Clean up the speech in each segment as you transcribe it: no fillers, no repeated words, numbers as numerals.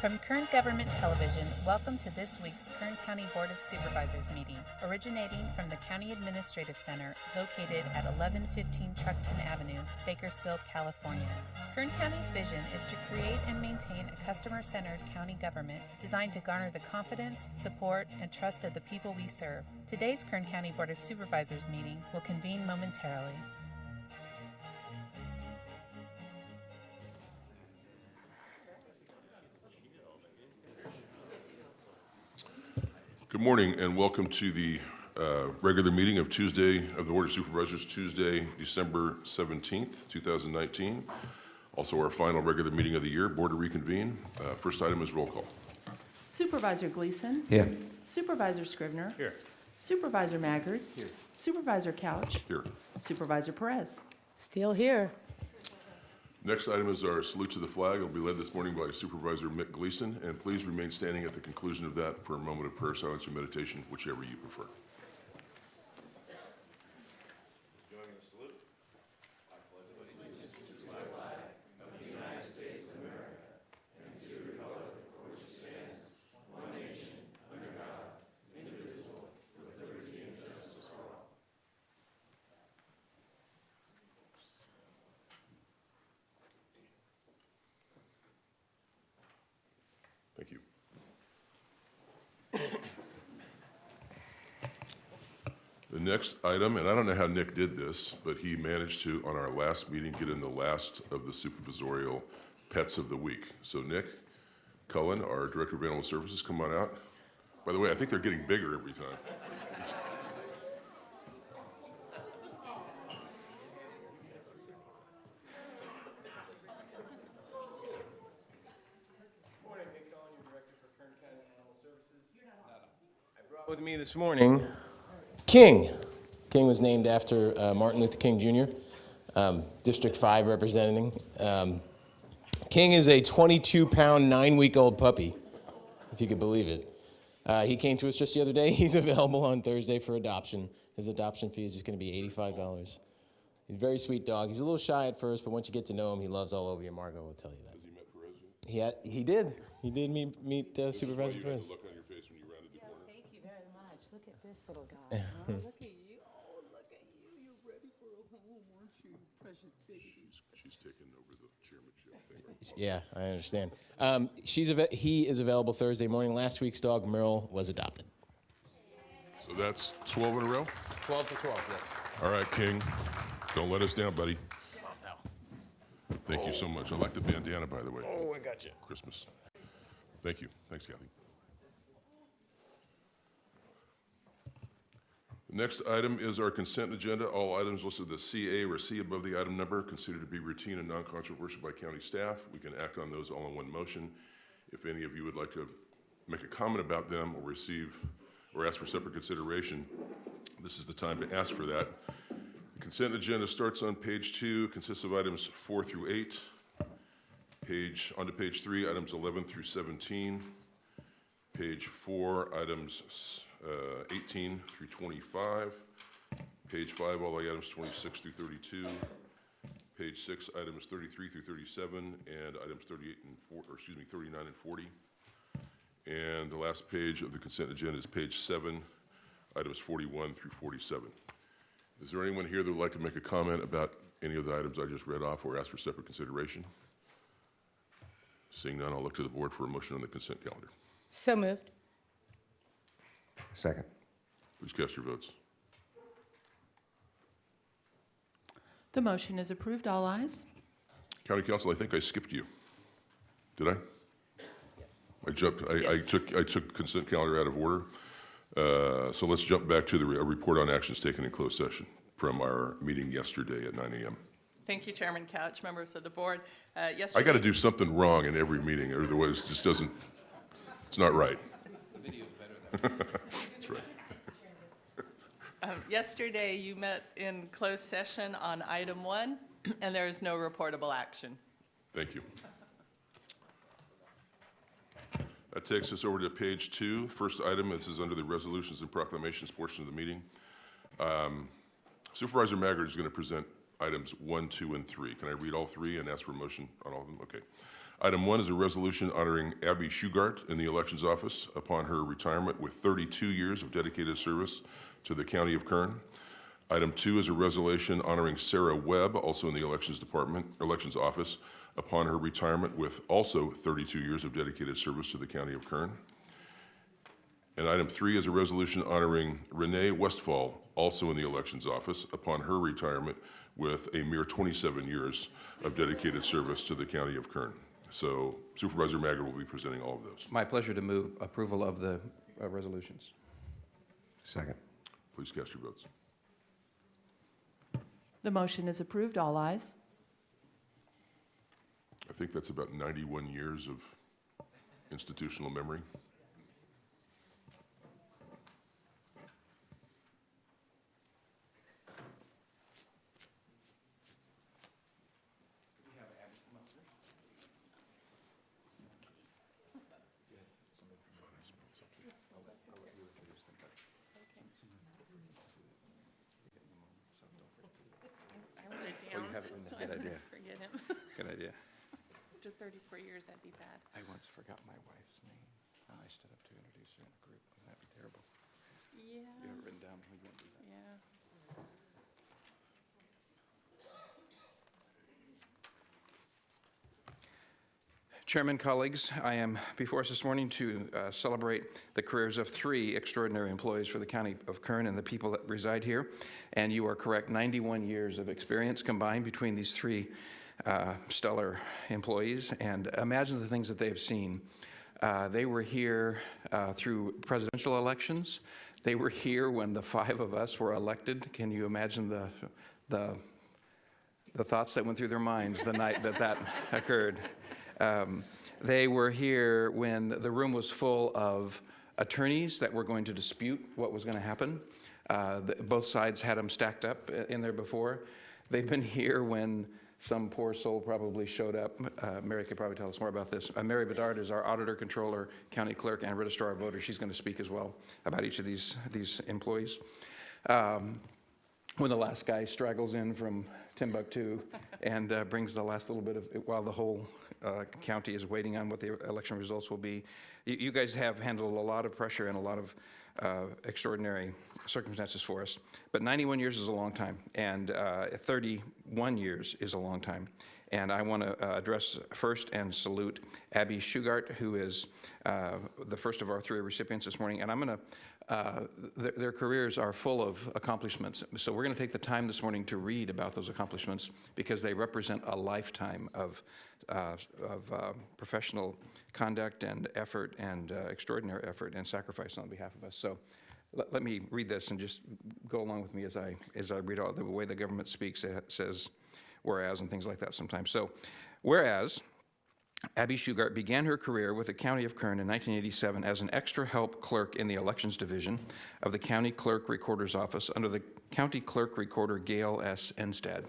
From Kern Government Television, welcome to this week's Kern County Board of Supervisors meeting, originating from the County Administrative Center located at 1115 Truxtun Avenue, Bakersfield, California. Kern County's vision is to create and maintain a customer-centered county government designed to garner the confidence, support, and trust of the people we serve. Today's Kern County Board of Supervisors meeting will convene momentarily. Good morning and welcome to the regular meeting of Tuesday of the Board of Supervisors, Tuesday, December 17th, 2019. Also our final regular meeting of the year, Board to reconvene. First item is roll call. Supervisor Gleason. Here. Supervisor Scrivener. Here. Supervisor Maggard. Here. Supervisor Couch. Here. Supervisor Perez. Still here. Next item is our salute to the flag. It will be led this morning by Supervisor Mick Gleason, and please remain standing at the conclusion of that for a moment of prayer, silence, and meditation, whichever you prefer. Joining the salute. I pledge allegiance to the flag of the United States of America and to the republic for which it stands, one nation, under God, indivisible, with liberty and justice for all. Thank you. The next item, and I don't know how Nick did this, but he managed to, on our last meeting, get in the last of the supervisorial pets of the week. So Nick Cullen, our Director of Animal Services, come on out. By the way, I think they're getting bigger every time. With me this morning, King. King was named after Martin Luther King Jr., District 5 representing. King is a 22-pound, 9-week-old puppy, if you could believe it. He came to us just the other day. He's available on Thursday for adoption. His adoption fee is just going to be $85. He's a very sweet dog. He's a little shy at first, but once you get to know him, he loves all over you. Margot will tell you that. Has he met Perez yet? He did. He did meet Supervisor Perez. Look on your face when you rounded the corner. Thank you very much. Look at this little guy. Huh? Look at you. Oh, look at you. You're ready for a home, aren't you, precious baby? She's taken over the chairmanship thing. Yeah, I understand. He is available Thursday morning. Last week's dog, Merle, was adopted. So that's 12 in a row? 12 for 12, yes. All right, King. Don't let us down, buddy. Come on now. Thank you so much. I like the bandana, by the way. Oh, I got you. Christmas. Thank you. Thanks, Kathy. The next item is our consent agenda. All items listed with CA or C above the item number considered to be routine and non-controversial by county staff. We can act on those all in one motion. If any of you would like to make a comment about them or receive or ask for separate consideration, this is the time to ask for that. The consent agenda starts on page 2, consists of items 4 through 8. Onto page 3, items 11 through 17. Page 4, items 18 through 25. Page 5, all the items 26 through 32. Page 6, items 33 through 37, and items 39 and 40. And the last page of the consent agenda is page 7, items 41 through 47. Is there anyone here that would like to make a comment about any of the items I just read off or ask for separate consideration? Seeing none, I'll look to the board for a motion on the consent calendar. So moved. Second. Please cast your votes. The motion is approved. All ayes. County Council, I think I skipped you. Did I? Yes. I took consent calendar out of order. So let's jump back to the report on actions taken in closed session from our meeting yesterday at 9 a.m. Thank you, Chairman Couch, members of the board. Yesterday, I got to do something wrong in every meeting, otherwise it just doesn't, it's not right. The video is better than That's right. Yesterday, you met in closed session on item 1, and there is no reportable action. Thank you. That takes us over to page 2. First item, this is under the resolutions and proclamations portion of the meeting. Supervisor Maggard is going to present items 1, 2, and 3. Can I read all 3 and ask for a motion on all of them? Okay. Item 1 is a resolution honoring Abby Shugart in the Elections Office upon her retirement with 32 years of dedicated service to the County of Kern. Item 2 is a resolution honoring Sarah Webb, also in the Elections Office, upon her retirement with also 32 years of dedicated service to the County of Kern. And item 3 is a resolution honoring Renee Westfall, also in the Elections Office, upon her retirement with a mere 27 years of dedicated service to the County of Kern. So Supervisor Maggard will be presenting all of those. My pleasure to move approval of the resolutions. Second. Please cast your votes. The motion is approved. All ayes. I think that's about 91 years of institutional memory. Good idea. Forget him. Good idea. After 34 years, that'd be bad. I once forgot my wife's name. I stood up to introduce her in a group. That'd be terrible. Yeah. You have it written down. We won't do that. Yeah. Chairman, colleagues, I am before us this morning to celebrate the careers of 3 extraordinary employees for the County of Kern and the people that reside here. And you are correct, 91 years of experience combined between these 3 stellar employees. And imagine the things that they have seen. They were here through presidential elections. They were here when the 5 of us were elected. Can you imagine the thoughts that went through their minds the night that occurred? They were here when the room was full of attorneys that were going to dispute what was going to happen. Both sides had them stacked up in there before. They've been here when some poor soul probably showed up. Mary could probably tell us more about this. Mary Bedard is our auditor, controller, county clerk, and registrar of voters. She's going to speak as well about each of these employees. When the last guy straggles in from Timbuktu and brings the last little bit of it while the whole county is waiting on what the election results will be. You guys have handled a lot of pressure and a lot of extraordinary circumstances for us. But 91 years is a long time, and 31 years is a long time. And I want to address first and salute Abby Shugart, who is the first of our 3 recipients this morning. And I'm going to their careers are full of accomplishments. So we're going to take the time this morning to read about those accomplishments because they represent a lifetime of professional conduct and effort and extraordinary effort and sacrifice on behalf of us. So let me read this and just go along with me as I read all the way the government speaks. It says whereas and things like that sometimes. So whereas Abby Shugart began her career with the County of Kern in 1987 as an extra help clerk in the Elections Division of the County Clerk Recorder's Office under the County Clerk Recorder Gail S. Enstead.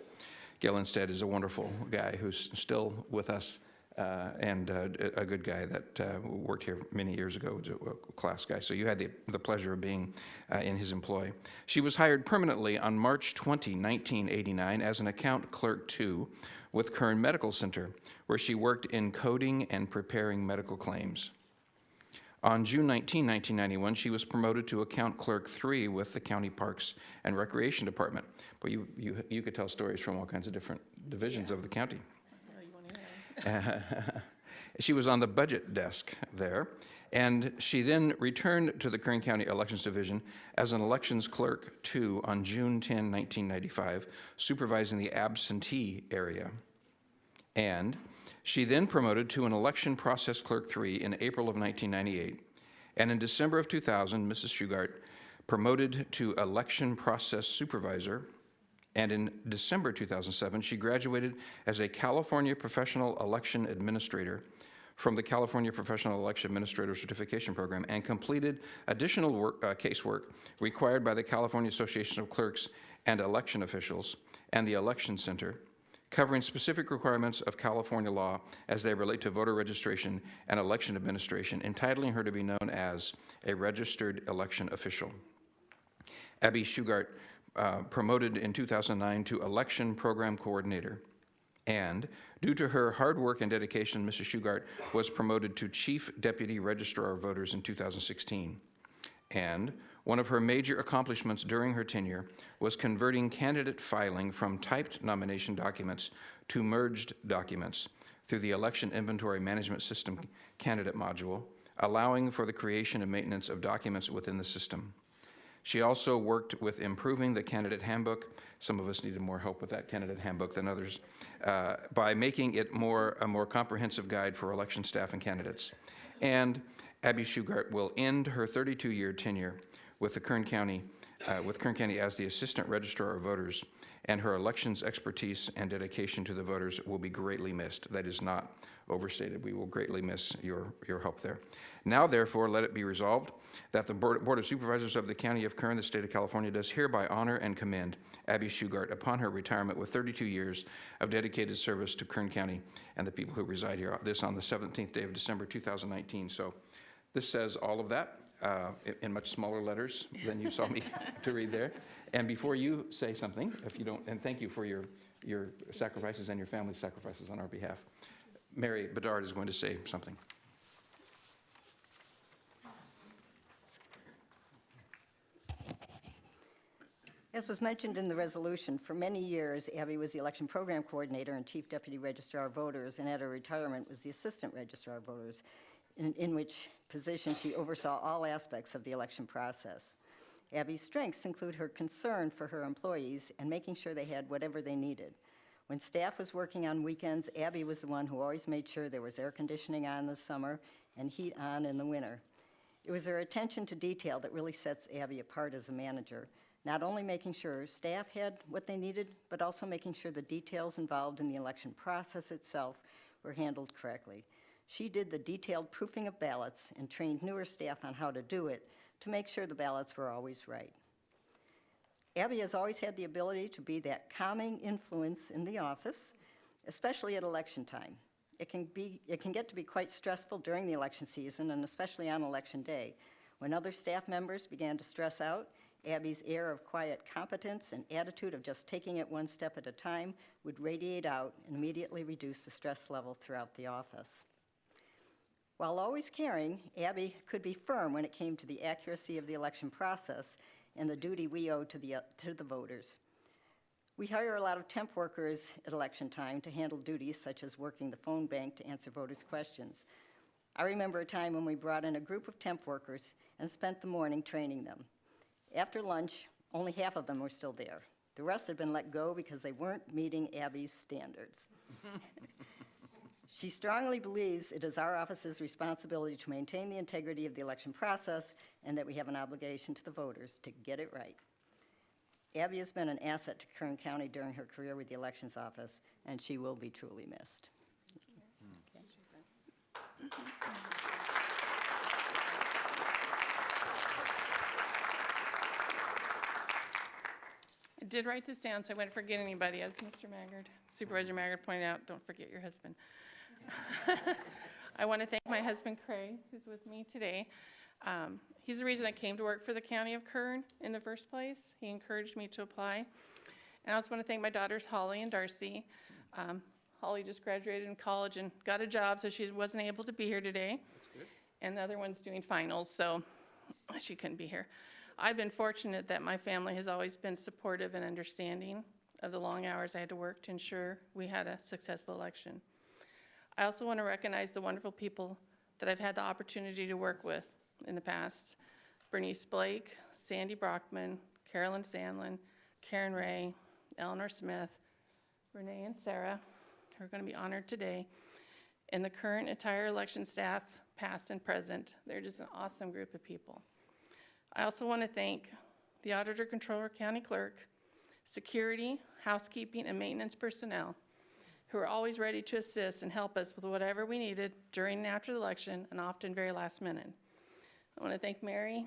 Gail Enstead is a wonderful guy who's still with us and a good guy that worked here many years ago, a class guy. So you had the pleasure of being in his employ. She was hired permanently on March 20, 1989 as an account clerk 2 with Kern Medical Center, where she worked in coding and preparing medical claims. On June 19, 1991, she was promoted to account clerk 3 with the County Parks and Recreation Department. But you could tell stories from all kinds of different divisions of the county. She was on the budget desk there, and she then returned to the Kern County Elections Division as an elections clerk 2 on June 10, 1995, supervising the absentee area. And she then promoted to an election process clerk 3 in April of 1998. And in December of 2000, Mrs. Shugart promoted to election process supervisor. And in December 2007, she graduated as a California Professional Election Administrator from the California Professional Election Administrator Certification Program and completed additional casework required by the California Association of Clerks and Election Officials and the Election Center, covering specific requirements of California law as they relate to voter registration and election administration, entitling her to be known as a registered election official. Abby Shugart promoted in 2009 to election program coordinator And due to her hard work and dedication, Mrs. Shugart was promoted to Chief Deputy Registrar of Voters in 2016. And one of her major accomplishments during her tenure was converting candidate filing from typed nomination documents to merged documents through the Election Inventory Management System candidate module, allowing for the creation and maintenance of documents within the system. She also worked with improving the candidate handbook. Some of us needed more help with that candidate handbook than others, by making it a more comprehensive guide for election staff and candidates. And Abby Shugart will end her 32-year tenure with Kern County as the Assistant Registrar of Voters, and her elections expertise and dedication to the voters will be greatly missed. That is not overstated. We will greatly miss your help there. Now, therefore, let it be resolved that the Board of Supervisors of the County of Kern, the State of California, does hereby honor and commend Abby Shugart upon her retirement with 32 years of dedicated service to Kern County and the people who reside here. This on the 17th day of December 2019. So this says all of that in much smaller letters than you saw me to read there. And before you say something, if you don't, and thank you for your sacrifices and your family's sacrifices on our behalf, Mary Bedard is going to say something. As was mentioned in the resolution, for many years, Abby was the election program coordinator and chief deputy registrar of voters, and at her retirement was the assistant registrar of voters, in which position she oversaw all aspects of the election process. Abby's strengths include her concern for her employees and making sure they had whatever they needed. When staff was working on weekends, Abby was the one who always made sure there was air conditioning on in the summer and heat on in the winter. It was her attention to detail that really sets Abby apart as a manager, not only making sure staff had what they needed, but also making sure the details involved in the election process itself were handled correctly. She did the detailed proofing of ballots and trained newer staff on how to do it to make sure the ballots were always right. Abby has always had the ability to be that calming influence in the office, especially at election time. It can get to be quite stressful during the election season, and especially on election day. When other staff members began to stress out, Abby's air of quiet competence and attitude of just taking it one step at a time would radiate out and immediately reduce the stress level throughout the office. While always caring, Abby could be firm when it came to the accuracy of the election process and the duty we owe to the voters. We hire a lot of temp workers at election time to handle duties such as working the phone bank to answer voters' questions. I remember a time when we brought in a group of temp workers and spent the morning training them. After lunch, only half of them were still there. The rest had been let go because they weren't meeting Abby's standards. She strongly believes it is our office's responsibility to maintain the integrity of the election process and that we have an obligation to the voters to get it right. Abby has been an asset to Kern County during her career with the Elections Office, and she will be truly missed. I did write this down, so I wouldn't forget anybody. As Mr. Maggard, Supervisor Maggard pointed out, don't forget your husband. I want to thank my husband, Craig, who's with me today. He's the reason I came to work for the County of Kern in the first place. He encouraged me to apply. And I also want to thank my daughters, Holly and Darcy. Holly just graduated in college and got a job, so she wasn't able to be here today. And the other one's doing finals, so she couldn't be here. I've been fortunate that my family has always been supportive and understanding of the long hours I had to work to ensure we had a successful election. I also want to recognize the wonderful people that I've had the opportunity to work with in the past. Bernice Blake, Sandy Brockman, Carolyn Sandlin, Karen Ray, Eleanor Smith, Renee and Sarah, who are going to be honored today, and the current entire election staff, past and present. They're just an awesome group of people. I also want to thank the Auditor, Controller, County Clerk, security, housekeeping, and maintenance personnel who are always ready to assist and help us with whatever we needed during and after the election, and often very last minute. I want to thank Mary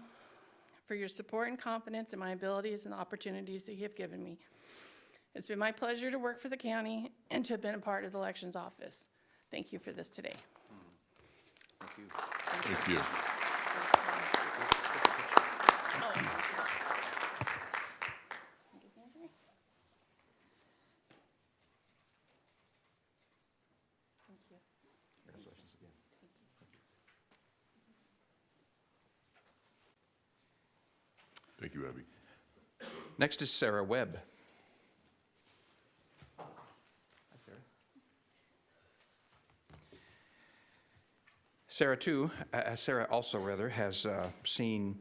for your support and confidence in my abilities and opportunities that you have given me. It's been my pleasure to work for the county and to have been a part of the elections office. Thank you for this today. Thank you. Thank you. Thank you, Abby. Next is Sarah Webb. Hi, Sarah. Sarah also has seen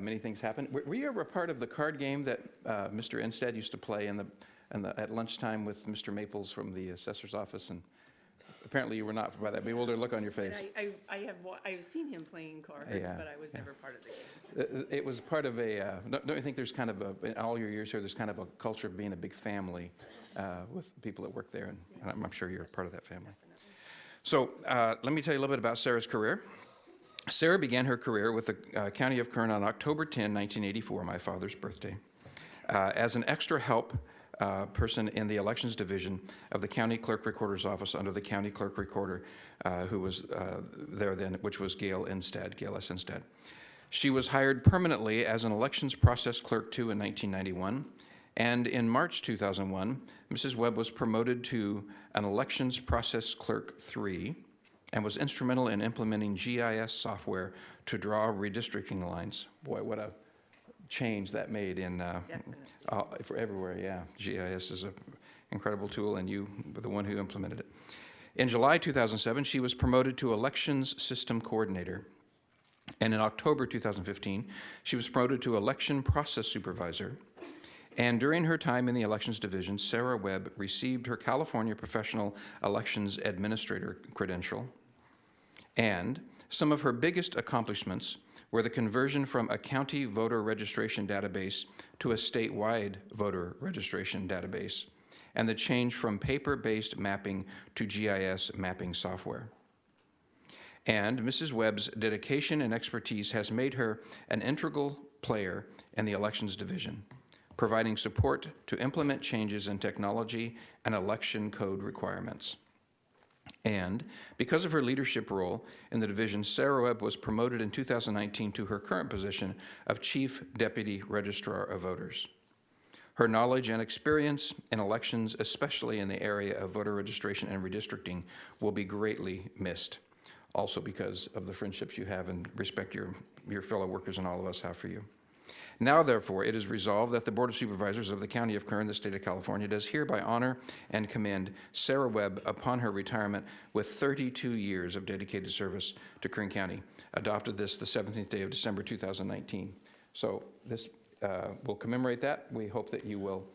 many things happen. Were you ever a part of the card game that Mr. Instead used to play at lunchtime with Mr. Maples from the assessor's office? And apparently you were not by that bewildered look on your face. I've seen him playing cards, Yeah. but I was never part of the game. It was part of don't you think there's kind of in all your years here, there's kind of a culture of being a big family with people that work there, and I'm sure you're part of that family. So let me tell you a little bit about Sarah's career. Sarah began her career with the County of Kern on October 10, 1984, my father's birthday, as an extra help person in the elections division of the county clerk recorder's office under the county clerk recorder who was there then, which was Gail S. Instead. She was hired permanently as an elections process clerk 2 in 1991, and in March 2001, Mrs. Webb was promoted to an elections process clerk 3 and was instrumental in implementing GIS software to draw redistricting lines. Boy, what a change that made for everywhere, yeah. GIS is an incredible tool, and you were the one who implemented it. In July 2007, she was promoted to Elections System Coordinator, and in October 2015, she was promoted to Election Process Supervisor. And during her time in the Elections Division, Sarah Webb received her California Professional Elections Administrator credential, and some of her biggest accomplishments were the conversion from a county voter registration database to a statewide voter registration database, and the change from paper-based mapping to GIS mapping software. And Mrs. Webb's dedication and expertise has made her an integral player in the Elections Division, providing support to implement changes in technology and election code requirements. And because of her leadership role in the division, Sarah Webb was promoted in 2019 to her current position of Chief Deputy Registrar of Voters. Her knowledge and experience in elections, especially in the area of voter registration and redistricting, will be greatly missed, also because of the friendships you have and respect your fellow workers and all of us have for you. Now, therefore, it is resolved that the Board of Supervisors of the County of Kern, the State of California, does hereby honor and commend Sarah Webb upon her retirement with 32 years of dedicated service to Kern County. Adopted this the 17th day of December 2019. So this will commemorate that. We hope that you will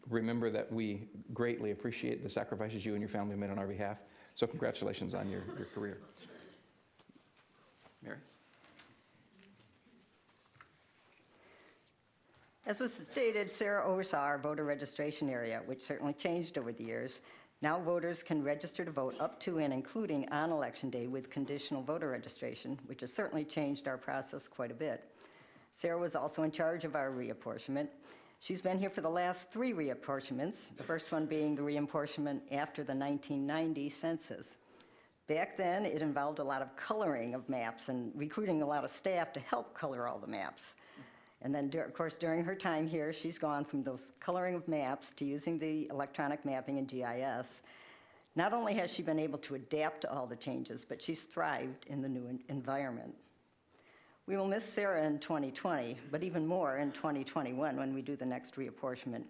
remember that we greatly appreciate the sacrifices you and your family made on our behalf. So congratulations on your career. Mary? As was stated, Sarah oversaw our voter registration area, which certainly changed over the years. Now voters can register to vote up to and including on Election Day with conditional voter registration, which has certainly changed our process quite a bit. Sarah was also in charge of our reapportionment. She's been here for the last 3 reapportionments, the first one being the reapportionment after the 1990 census. Back then, it involved a lot of coloring of maps and recruiting a lot of staff to help color all the maps. And then, of course, during her time here, she's gone from those coloring of maps to using the electronic mapping and GIS. Not only has she been able to adapt to all the changes, but she's thrived in the new environment. We will miss Sarah in 2020, but even more in 2021 when we do the next reapportionment.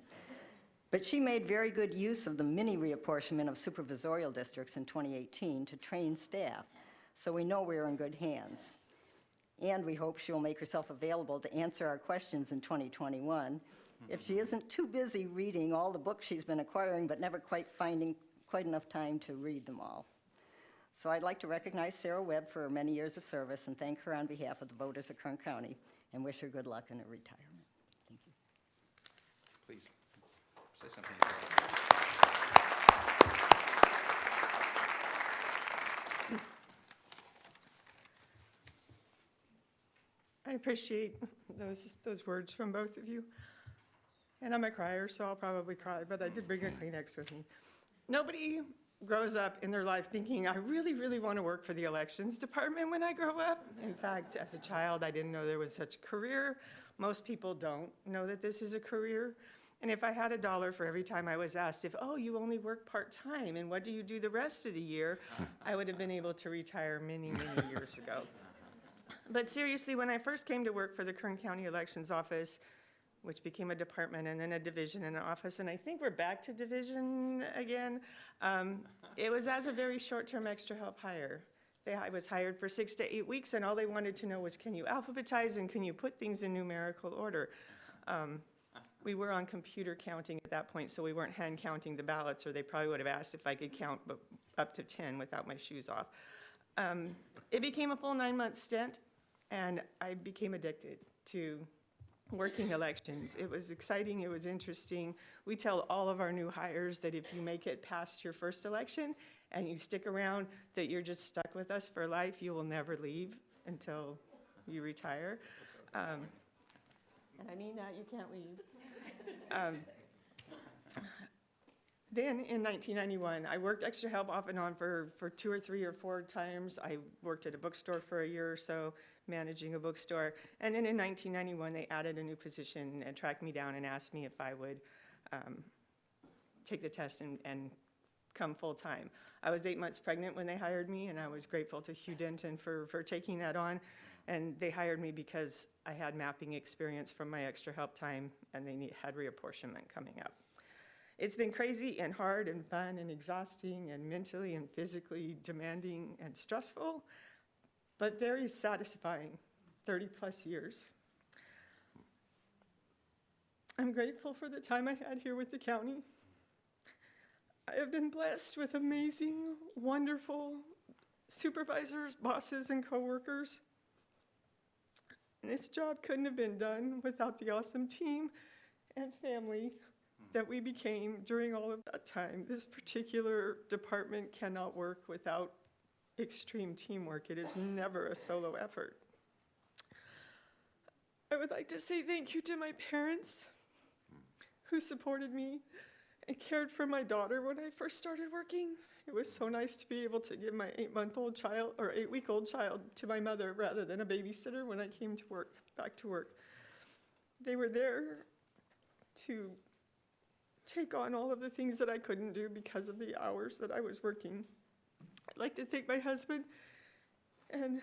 But she made very good use of the mini reapportionment of supervisorial districts in 2018 to train staff, so we know we're in good hands. And we hope she'll make herself available to answer our questions in 2021 if she isn't too busy reading all the books she's been acquiring but never quite finding quite enough time to read them all. So I'd like to recognize Sarah Webb for her many years of service and thank her on behalf of the voters of Kern County and wish her good luck in her retirement. Thank you. Please, say something. I appreciate those words from both of you. And I'm a crier, so I'll probably cry, but I did bring a Kleenex with me. Nobody grows up in their life thinking, I really, really want to work for the elections department when I grow up. In fact, as a child, I didn't know there was such a career. Most people don't know that this is a career. And if I had $1 for every time I was asked oh, you only work part-time, and what do you do the rest of the year? I would have been able to retire many, many years ago. But seriously, when I first came to work for the Kern County Elections Office, which became a department and then a division and an office, and I think we're back to division again, it was as a very short-term extra help hire. I was hired for 6 to 8 weeks, and all they wanted to know was, can you alphabetize and can you put things in numerical order? We were on computer counting at that point, so we weren't hand counting the ballots, or they probably would have asked if I could count up to 10 without my shoes off. It became a full 9-month stint, and I became addicted to working elections. It was exciting, it was interesting. We tell all of our new hires that if you make it past your first election and you stick around, that you're just stuck with us for life. You will never leave until you retire. And I mean that, you can't leave. Then in 1991, I worked extra help off and on for 2 or 3 or 4 times. I worked at a bookstore for a year or so, managing a bookstore. And then in 1991, they added a new position and tracked me down and asked me if I would take the test and come full-time. I was 8 months pregnant when they hired me, and I was grateful to Hugh Denton for taking that on. And they hired me because I had mapping experience from my extra help time, and they had reapportionment coming up. It's been crazy and hard and fun and exhausting and mentally and physically demanding and stressful, but very satisfying, 30-plus years. I'm grateful for the time I had here with the county. I have been blessed with amazing, wonderful supervisors, bosses, and coworkers. And this job couldn't have been done without the awesome team and family that we became during all of that time. This particular department cannot work without extreme teamwork. It is never a solo effort. I would like to say thank you to my parents who supported me and cared for my daughter when I first started working. It was so nice to be able to give my 8-month-old child or 8-week-old child to my mother rather than a babysitter when I came to work, back to work. They were there to take on all of the things that I couldn't do because of the hours that I was working. I'd like to thank my husband and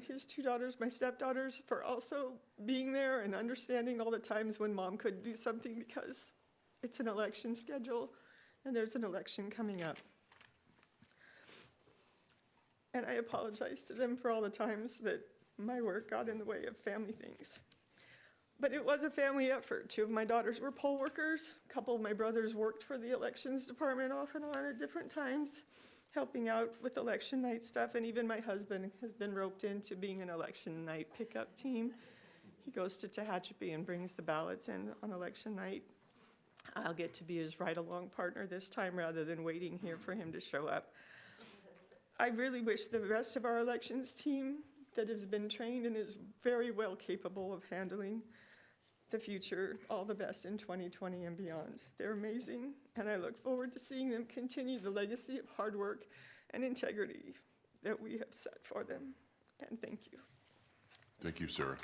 his 2 daughters, my stepdaughters, for also being there and understanding all the times when mom couldn't do something because it's an election schedule and there's an election coming up. And I apologize to them for all the times that my work got in the way of family things. But it was a family effort. 2 of my daughters were poll workers. A couple of my brothers worked for the elections department off and on at different times, helping out with election night stuff. And even my husband has been roped into being an election night pickup team. He goes to Tehachapi and brings the ballots in on election night. I'll get to be his ride-along partner this time rather than waiting here for him to show up. I really wish the rest of our elections team that has been trained and is very well capable of handling the future all the best in 2020 and beyond. They're amazing, and I look forward to seeing them continue the legacy of hard work and integrity that we have set for them. And thank you. Thank you, Sarah.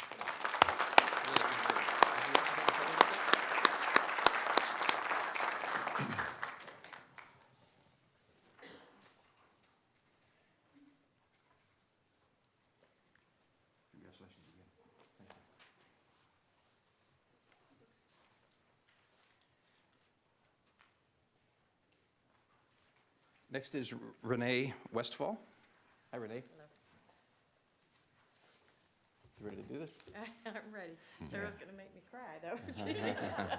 Next is Renee Westfall. Hi, Renee. Hello. You ready to do this? I'm ready. Sarah's going to make me cry, though. Jeez.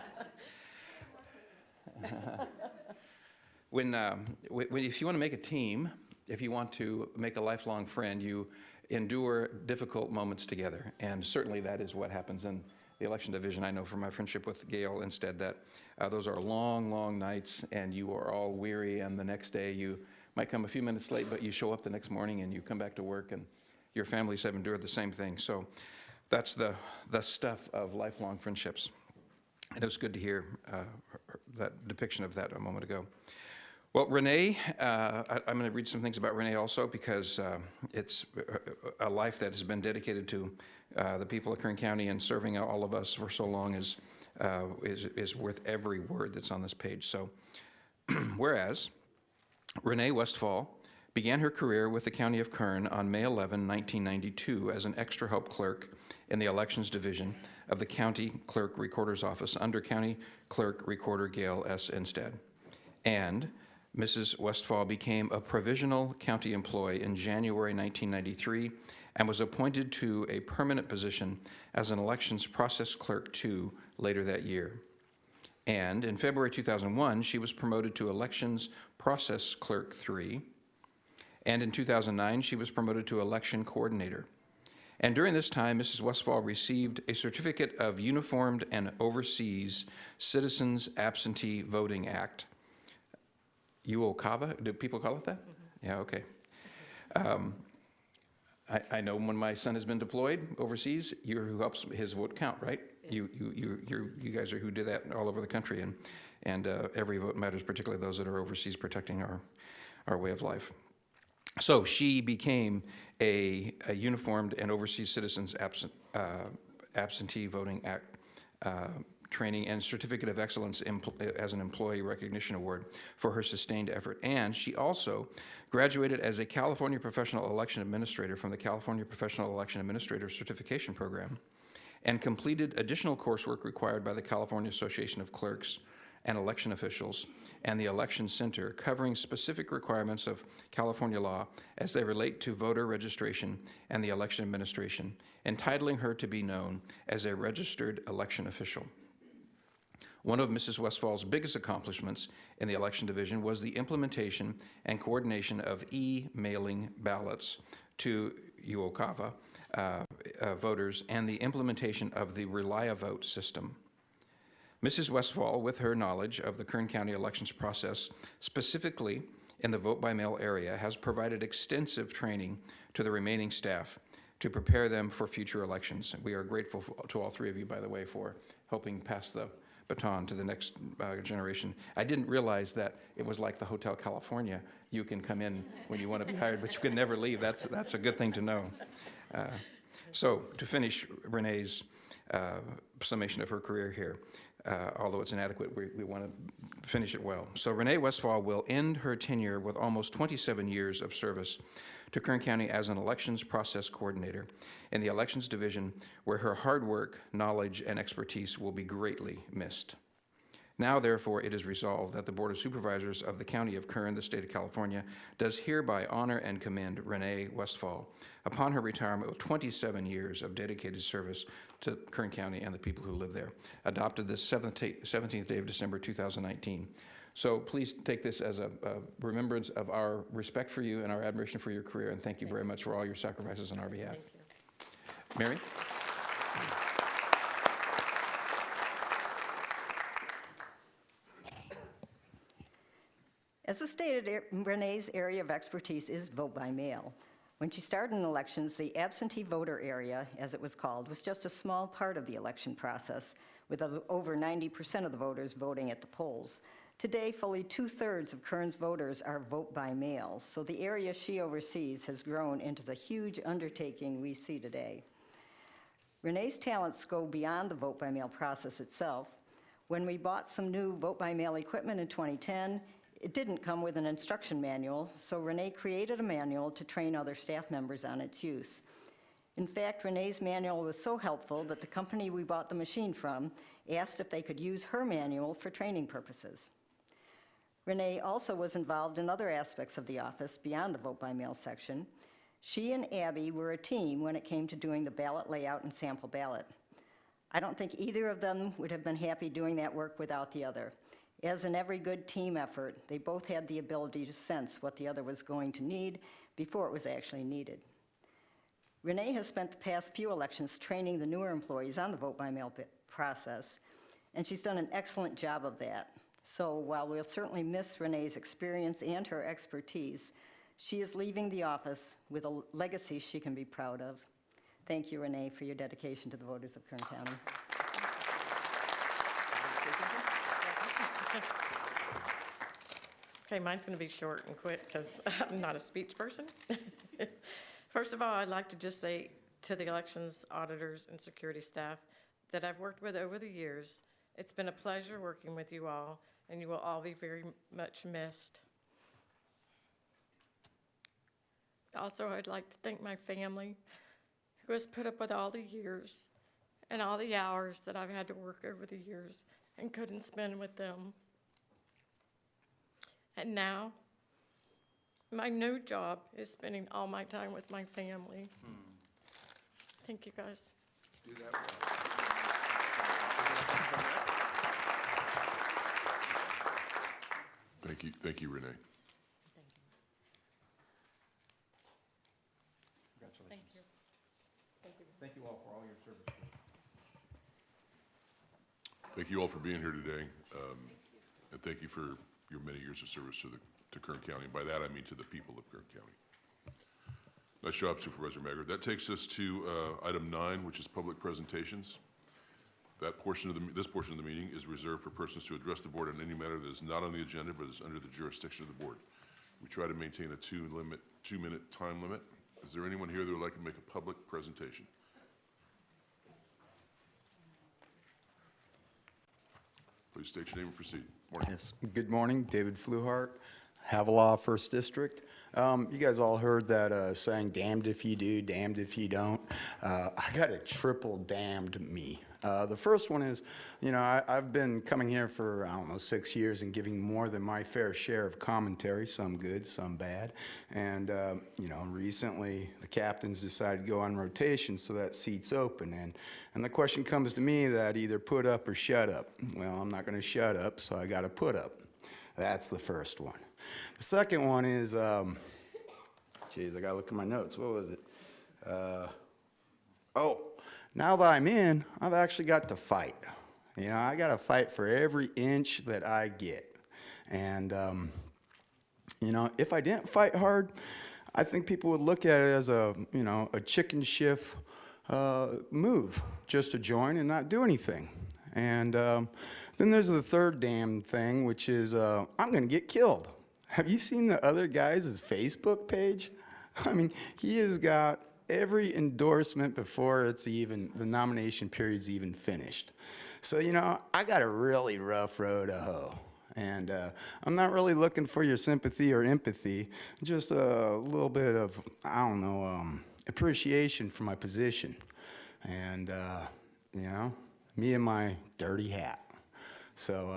If you want to make a team, if you want to make a lifelong friend, you endure difficult moments together. And certainly that is what happens in the election division. I know from my friendship with Gail instead that those are long, long nights, and you are all weary, and the next day you might come a few minutes late, but you show up the next morning and you come back to work, and your families have endured the same thing. So that's the stuff of lifelong friendships. And it was good to hear that depiction of that a moment ago. Well, Renee, I'm going to read some things about Renee also because it's a life that has been dedicated to the people of Kern County, and serving all of us for so long is worth every word that's on this page. So, whereas Renee Westfall began her career with the County of Kern on May 11, 1992 as an extra help clerk in the Elections Division of the County Clerk Recorder's Office under County Clerk Recorder Gail S. Instead. And Mrs. Westfall became a provisional county employee in January 1993 and was appointed to a permanent position as an elections process clerk 2 later that year. And in February 2001, she was promoted to elections process clerk 3. And in 2009, she was promoted to election coordinator. And during this time, Mrs. Westfall received a certificate of Uniformed and Overseas Citizens Absentee Voting Act. UOCAVA, do people call it that? Mm-hmm. Yeah, okay. I know when my son has been deployed overseas, you're who helps his vote count, right? Yes. You guys are who do that all over the country, and every vote matters, particularly those that are overseas protecting our way of life. So she became a Uniformed and Overseas Citizens Absentee Voting Act training and Certificate of Excellence as an Employee Recognition Award for her sustained effort. And she also graduated as a California Professional Election Administrator from the California Professional Election Administrator Certification Program and completed additional coursework required by the California Association of Clerks and Election Officials and the Election Center, covering specific requirements of California law as they relate to voter registration and the election administration, entitling her to be known as a registered election official. One of Mrs. Westfall's biggest accomplishments in the election division was the implementation and coordination of e-mailing ballots to UOCAVA voters and the implementation of the ReliaVote system. Mrs. Westfall, with her knowledge of the Kern County elections process, specifically in the vote-by-mail area, has provided extensive training to the remaining staff to prepare them for future elections. We are grateful to all three of you, by the way, for helping pass the baton to the next generation. I didn't realize that it was like the Hotel California. You can come in when you want to be hired, but you can never leave. That's a good thing to know. So to finish Renee's summation of her career here, although it's inadequate, we want to finish it well. So Renee Westfall will end her tenure with almost 27 years of service to Kern County as an elections process coordinator in the elections division, where her hard work, knowledge, and expertise will be greatly missed. Now, therefore, it is resolved that the Board of Supervisors of the County of Kern, the State of California, does hereby honor and commend Renee Westfall upon her retirement with 27 years of dedicated service to Kern County and the people who live there, adopted this 17th day of December 2019. So please take this as a remembrance of our respect for you and our admiration for your career, and thank you very much for all your sacrifices on our behalf. Mary? As was stated, Renee's area of expertise is vote by mail. When she started in elections, the absentee voter area, as it was called, was just a small part of the election process, with over 90% of the voters voting at the polls. Today, fully 2/3 of Kern's voters are vote by mail, so the area she oversees has grown into the huge undertaking we see today. Renee's talents go beyond the vote by mail process itself. When we bought some new vote by mail equipment in 2010, it didn't come with an instruction manual, so Renee created a manual to train other staff members on its use. In fact, Renee's manual was so helpful that the company we bought the machine from asked if they could use her manual for training purposes. Renee also was involved in other aspects of the office beyond the vote-by-mail section. She and Abby were a team when it came to doing the ballot layout and sample ballot. I don't think either of them would have been happy doing that work without the other. As in every good team effort, they both had the ability to sense what the other was going to need before it was actually needed. Renee has spent the past few elections training the newer employees on the vote-by-mail process, and she's done an excellent job of that. So while we'll certainly miss Renee's experience and her expertise, she is leaving the office with a legacy she can be proud of. Thank you, Renee, for your dedication to the voters of Kern County. Okay, mine's going to be short and quick because I'm not a speech person. First of all, I'd like to just say to the elections auditors and security staff that I've worked with over the years, it's been a pleasure working with you all, and you will all be very much missed. Also, I'd like to thank my family who has put up with all the years and all the hours that I've had to work over the years and couldn't spend with them. And now, my new job is spending all my time with my family. Thank you, guys. Do that well. Thank you, Renee. Congratulations. Thank you. Thank you all for all your service. Thank you all for being here today, and thank you for your many years of service to Kern County. By that, I mean to the people of Kern County. Nice job, Supervisor Maggard. That takes us to item 9, which is public presentations. That portion of this portion of the meeting is reserved for persons to address the board on any matter that is not on the agenda but is under the jurisdiction of the board. We try to maintain a 2-minute time limit. Is there anyone here that would like to make a public presentation? Please state your name and proceed. Morning. Yes. Good morning, David Fluhart, Havilah, 1st District. You guys all heard that saying, damned if you do, damned if you don't. I got a triple damned me. The first one is, you know, I've been coming here for, I don't know, 6 years and giving more than my fair share of commentary, some good, some bad. And, you know, recently the captains decided to go on rotation, so that seat's open. And the question comes to me that either put up or shut up. Well, I'm not going to shut up, so I got to put up. That's the first one. The second one is, geez, I got to look at my notes. What was it? Now that I'm in, I've actually got to fight. You know, I got to fight for every inch that I get. And, you know, if I didn't fight hard, I think people would look at it as a, you know, a chicken shift move, just to join and not do anything. And then there's the third damn thing, which is I'm going to get killed. Have you seen the other guy's Facebook page? I mean, he has got every endorsement before it's even, the nomination period's even finished. So, you know, I got a really rough road to hoe. And I'm not really looking for your sympathy or empathy, just a little bit of, I don't know, appreciation for my position. And, you know, me and my dirty hat. So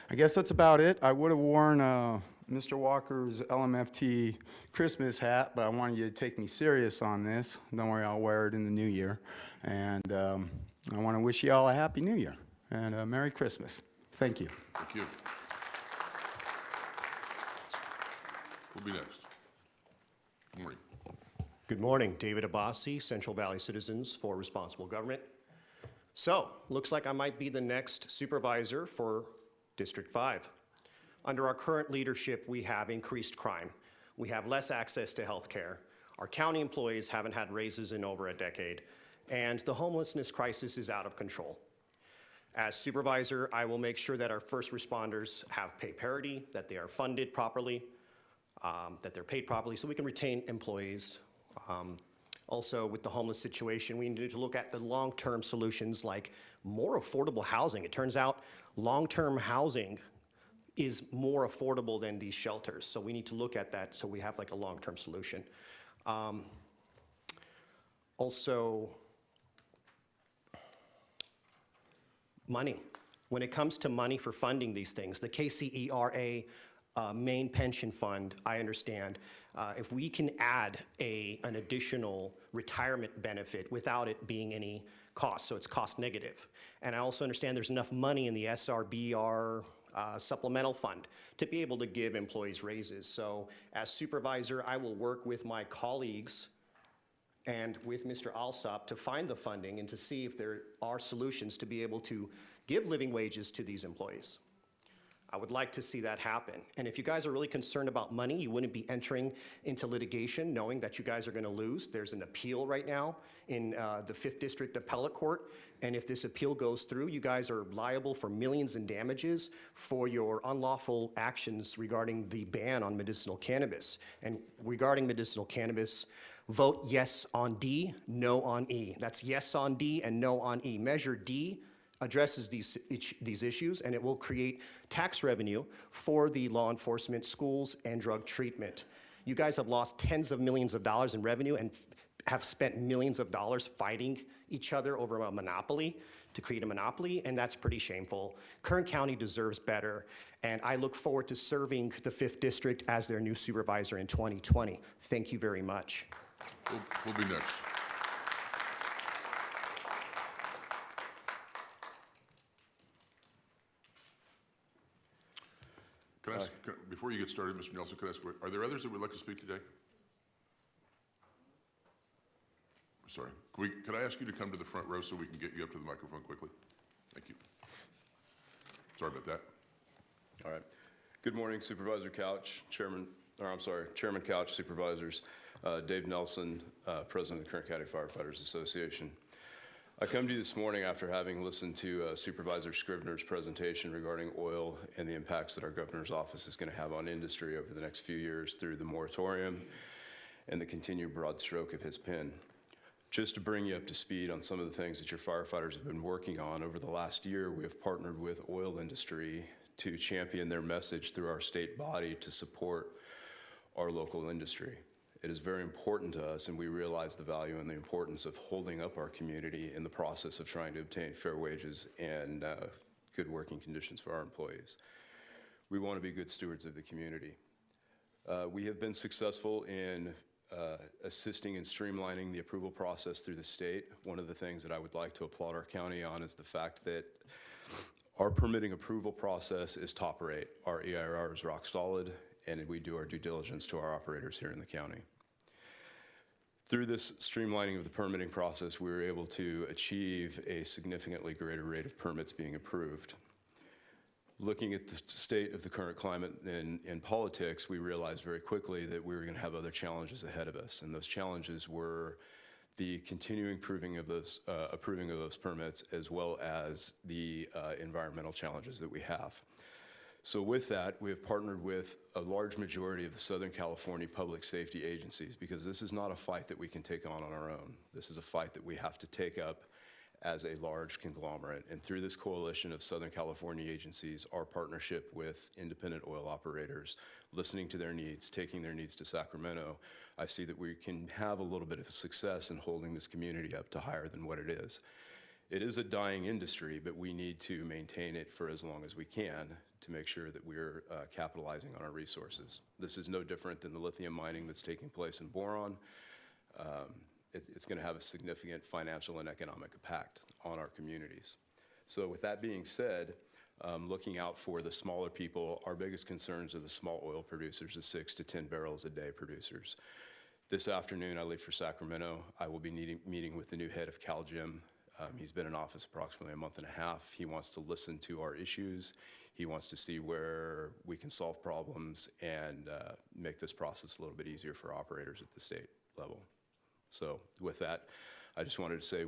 I guess that's about it. I would have worn Mr. Walker's LMFT Christmas hat, but I wanted you to take me serious on this. Don't worry, I'll wear it in the new year. And I want to wish you all a Happy New Year and a Merry Christmas. Thank you. Thank you. Who'll be next? Good morning. Good morning, David Abbasi, Central Valley Citizens for Responsible Government. So, looks like I might be the next supervisor for District 5. Under our current leadership, we have increased crime. We have less access to health care. Our county employees haven't had raises in over a decade, and the homelessness crisis is out of control. As supervisor, I will make sure that our first responders have pay parity, that they are funded properly, that they're paid properly, so we can retain employees. Also, with the homeless situation, we need to look at the long-term solutions like more affordable housing. It turns out long-term housing is more affordable than these shelters, so we need to look at that so we have like a long-term solution. Also, money. When it comes to money for funding these things, the KCERA main pension fund, I understand, if we can add an additional retirement benefit without it being any cost, so it's cost negative. And I also understand there's enough money in the SRBR supplemental fund to be able to give employees raises. So as supervisor, I will work with my colleagues and with Mr. Alsop to find the funding and to see if there are solutions to be able to give living wages to these employees. I would like to see that happen. And if you guys are really concerned about money, you wouldn't be entering into litigation knowing that you guys are going to lose. There's an appeal right now in the 5th District Appellate Court. And if this appeal goes through, you guys are liable for millions in damages for your unlawful actions regarding the ban on medicinal cannabis. And regarding medicinal cannabis, vote yes on D, no on E. That's yes on D and no on E. Measure D addresses these issues, and it will create tax revenue for the law enforcement, schools, and drug treatment. You guys have lost tens of millions of dollars in revenue and have spent millions of dollars fighting each other over a monopoly to create a monopoly, and that's pretty shameful. Kern County deserves better, and I look forward to serving the 5th District as their new supervisor in 2020. Thank you very much. We'll be next. Can I ask, before you get started, Mr. Nelson, can I ask, are there others that would like to speak today? Sorry. Could I ask you to come to the front row so we can get you up to the microphone quickly? Thank you. Sorry about that. All right. Good morning, Supervisor Couch, Chairman Couch, Supervisors, Dave Nelson, President of the Kern County Firefighters Association. I come to you this morning after having listened to Supervisor Scrivener's presentation regarding oil and the impacts that our governor's office is going to have on industry over the next few years through the moratorium and the continued broad stroke of his pen. Just to bring you up to speed on some of the things that your firefighters have been working on, over the last year, we have partnered with oil industry to champion their message through our state body to support our local industry. It is very important to us, and we realize the value and the importance of holding up our community in the process of trying to obtain fair wages and good working conditions for our employees. We want to be good stewards of the community. We have been successful in assisting in streamlining the approval process through the state. One of the things that I would like to applaud our county on is the fact that our permitting approval process is top rate. Our EIR is rock solid, and we do our due diligence to our operators here in the county. Through this streamlining of the permitting process, we were able to achieve a significantly greater rate of permits being approved. Looking at the state of the current climate in politics, we realized very quickly that we were going to have other challenges ahead of us, and those challenges were the continuing approving of those permits, as well as the environmental challenges that we have. So with that, we have partnered with a large majority of the Southern California public safety agencies, because this is not a fight that we can take on our own. This is a fight that we have to take up as a large conglomerate. And through this coalition of Southern California agencies, our partnership with independent oil operators, listening to their needs, taking their needs to Sacramento, I see that we can have a little bit of success in holding this community up to higher than what it is. It is a dying industry, but we need to maintain it for as long as we can to make sure that we're capitalizing on our resources. This is no different than the lithium mining that's taking place in Boron. It's going to have a significant financial and economic impact on our communities. So with that being said, looking out for the smaller people, our biggest concerns are the small oil producers, the 6 to 10 barrels a day producers. This afternoon, I leave for Sacramento. I will be meeting with the new head of CalGEM. He's been in office approximately a month and a half. He wants to listen to our issues. He wants to see where we can solve problems and make this process a little bit easier for operators at the state level. So with that, I just wanted to say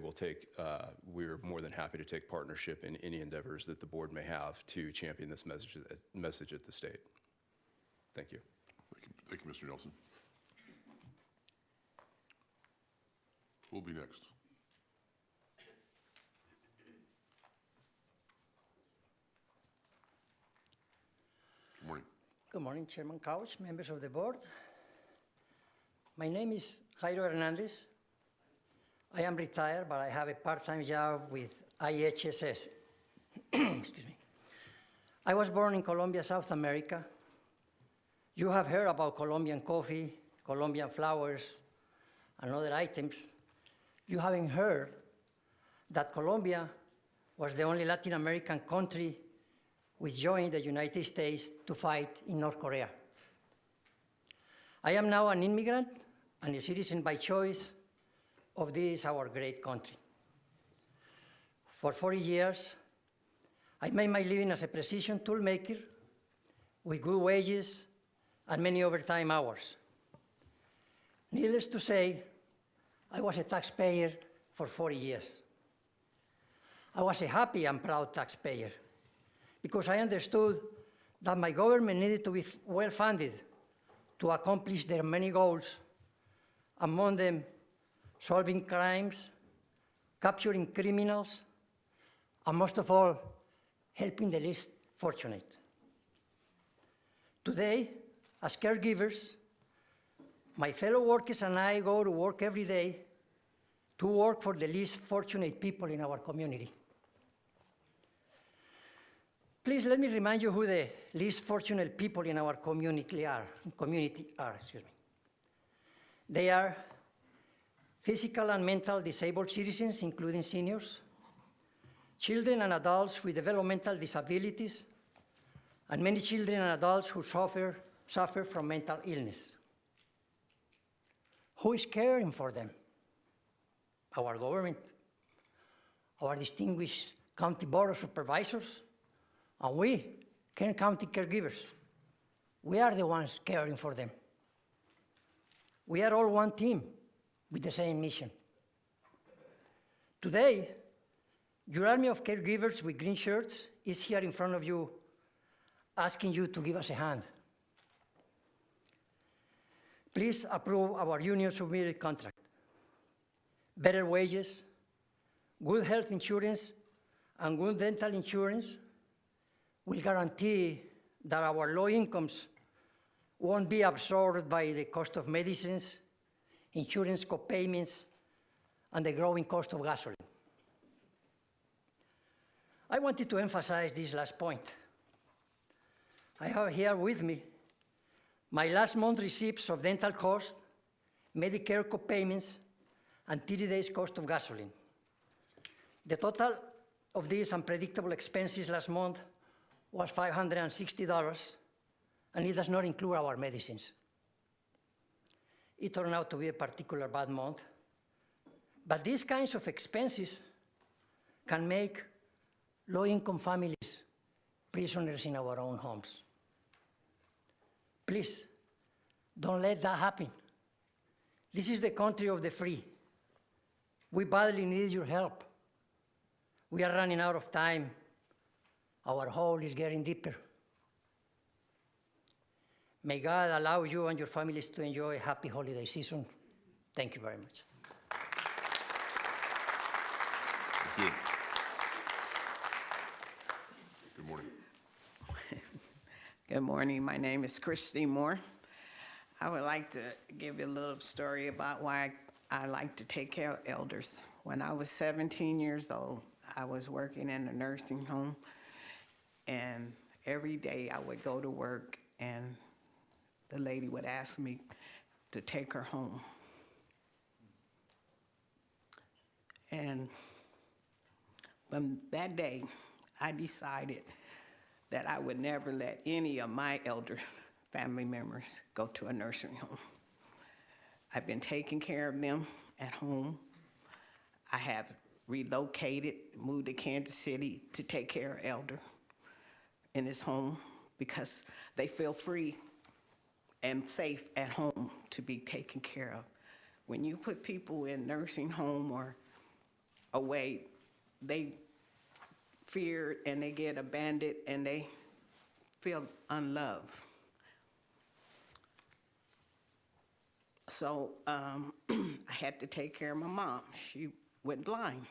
we're more than happy to take partnership in any endeavors that the board may have to champion this message at the state. Thank you. Thank you, Mr. Nelson. Who will be next? Good morning. Good morning, Chairman Couch, members of the board. My name is Jairo Hernandez. I am retired, but I have a part-time job with IHSS. Excuse me. I was born in Colombia, South America. You have heard about Colombian coffee, Colombian flowers, and other items. You haven't heard that Colombia was the only Latin American country which joined the United States to fight in North Korea. I am now an immigrant and a citizen by choice of this, our great country. For 40 years, I made my living as a precision toolmaker with good wages and many overtime hours. Needless to say, I was a taxpayer for 40 years. I was a happy and proud taxpayer because I understood that my government needed to be well-funded to accomplish their many goals, among them solving crimes, capturing criminals, and most of all, helping the least fortunate. Today, as caregivers, My fellow workers and I go to work every day to work for the least fortunate people in our community. Please let me remind you who the least fortunate people in our community are. They are physical and mental disabled citizens, including seniors, children and adults with developmental disabilities, and many children and adults who suffer from mental illness. Who is caring for them? Our government, our distinguished county board of supervisors, and we, Kern County caregivers. We are the ones caring for them. We are all one team with the same mission. Today, your army of caregivers with green shirts is here in front of you, asking you to give us a hand. Please approve our union submitted contract. Better wages, good health insurance, and good dental insurance will guarantee that our low incomes won't be absorbed by the cost of medicines, insurance co-payments, and the growing cost of gasoline. I wanted to emphasize this last point. I have here with me my last month receipts of dental costs, Medicare co-payments, and 30 days cost of gasoline. The total of these unpredictable expenses last month was $560, and it does not include our medicines. It turned out to be a particularly bad month, but these kinds of expenses can make low-income families prisoners in our own homes. Please, don't let that happen. This is the country of the free. We badly need your help. We are running out of time. Our hole is getting deeper. May God allow you and your families to enjoy a happy holiday season. Thank you very much. Thank you. Good morning. Good morning. My name is Christy Moore. I would like to give you a little story about why I like to take care of elders. When I was 17 years old, I was working in a nursing home, and every day I would go to work, and the lady would ask me to take her home. And from that day, I decided that I would never let any of my elder family members go to a nursing home. I've been taking care of them at home. I have relocated, moved to Kansas City to take care of elder in his home because they feel free and safe at home to be taken care of. When you put people in nursing home or away, they fear and they get abandoned and they feel unloved. So I had to take care of my mom. She went blind.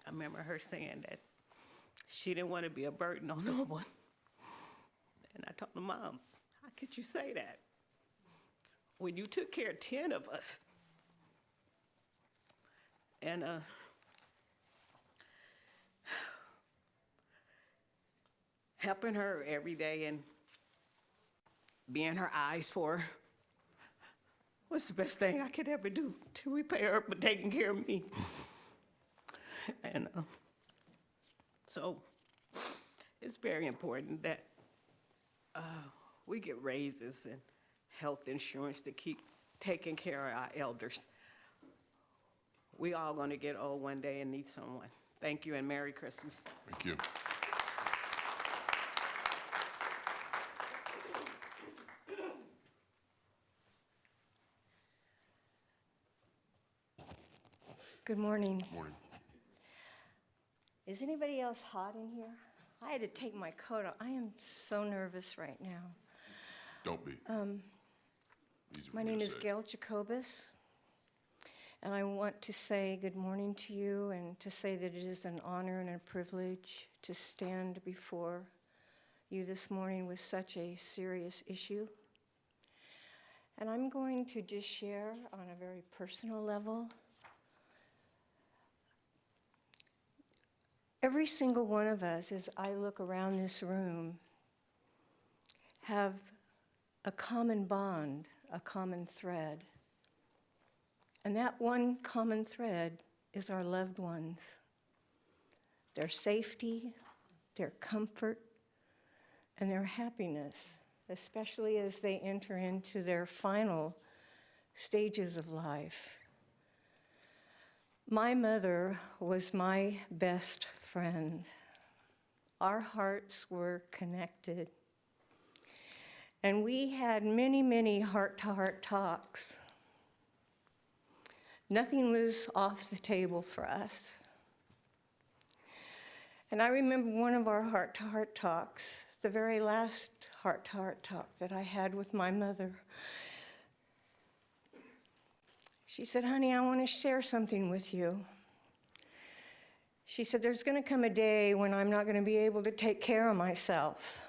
I remember her saying that she didn't want to be a burden on no one. And I told her, Mom, how could you say that when you took care of 10 of us? And helping her every day and being her eyes for her was the best thing I could ever do to repay her for taking care of me. And so it's very important that we get raises and health insurance to keep taking care of our elders. We all going to get old one day and need someone. Thank you and Merry Christmas. Thank you. Good morning. Morning. Is anybody else hot in here? I had to take my coat off. I am so nervous right now. Don't be. My name is Gail Jacobus, And I want to say good morning to you and to say that it is an honor and a privilege to stand before you this morning with such a serious issue. And I'm going to just share on a very personal level. Every single one of us, as I look around this room, have a common bond, a common thread. And that one common thread is our loved ones, their safety, their comfort, and their happiness, especially as they enter into their final stages of life. My mother was my best friend. Our hearts were connected. And we had many, many heart-to-heart talks. Nothing was off the table for us. And I remember one of our heart-to-heart talks, the very last heart-to-heart talk that I had with my mother. She said, honey, I want to share something with you. She said, there's going to come a day when I'm not going to be able to take care of myself,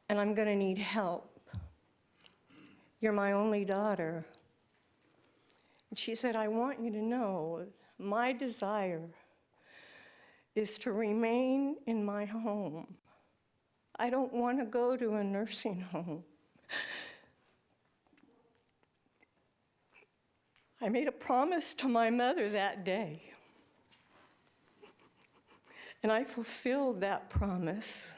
and I'm going to need help. You're my only daughter. And she said, I want you to know my desire is to remain in my home. I don't want to go to a nursing home. I made a promise to my mother that day, and I fulfilled that promise.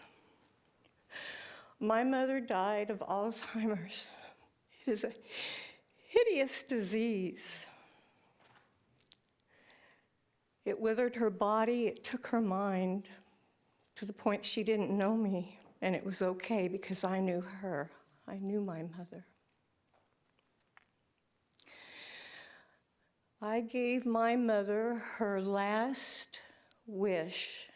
My mother died of Alzheimer's. It is a hideous disease. It withered her body, it took her mind to the point she didn't know me, and it was okay because I knew her. I knew my mother. I gave my mother her last wish,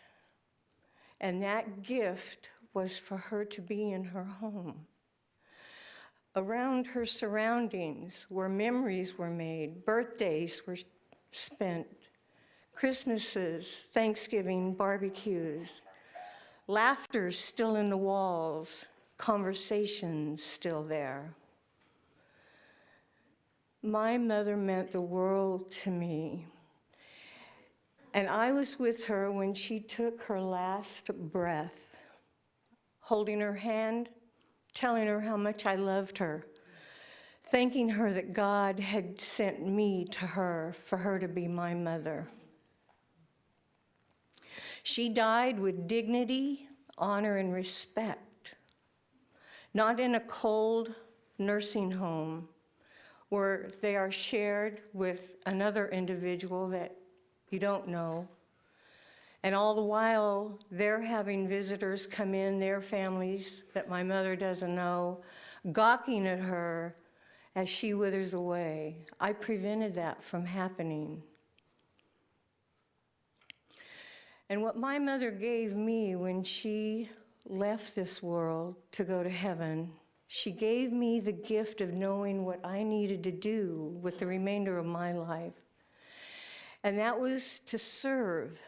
and that gift was for her to be in her home. Around her surroundings, where memories were made, birthdays were spent, Christmases, Thanksgiving, barbecues, laughter still in the walls, conversations still there. My mother meant the world to me. And I was with her when she took her last breath, holding her hand, telling her how much I loved her, thanking her that God had sent me to her for her to be my mother. She died with dignity, honor, and respect, not in a cold nursing home where they are shared with another individual that you don't know. And all the while, they're having visitors come in, their families that my mother doesn't know, gawking at her as she withers away. I prevented that from happening. And what my mother gave me when she left this world to go to heaven, she gave me the gift of knowing what I needed to do with the remainder of my life. And that was to serve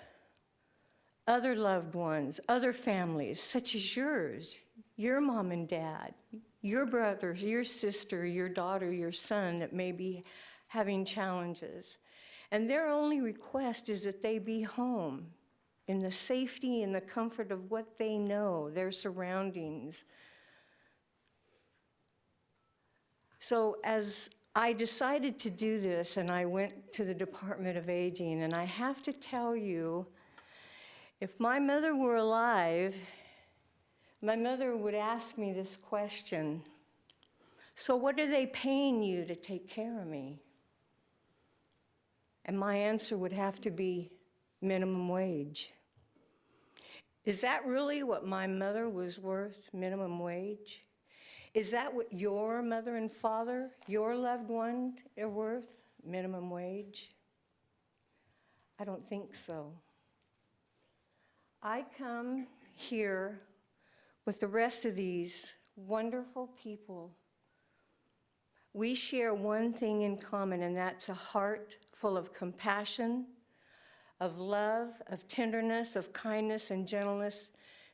other loved ones, other families, such as yours, your mom and dad, your brothers, your sister, your daughter, your son that may be having challenges. And their only request is that they be home in the safety and the comfort of what they know, their surroundings. So as I decided to do this, and I went to the Department of Aging, and I have to tell you, if my mother were alive, my mother would ask me this question: so what are they paying you to take care of me? And my answer would have to be minimum wage. Is that really what my mother was worth, minimum wage? Is that what your mother and father, your loved one, are worth, minimum wage? I don't think so. I come here with the rest of these wonderful people We share one thing in common, and that's a heart full of compassion, of love, of tenderness, of kindness and gentleness,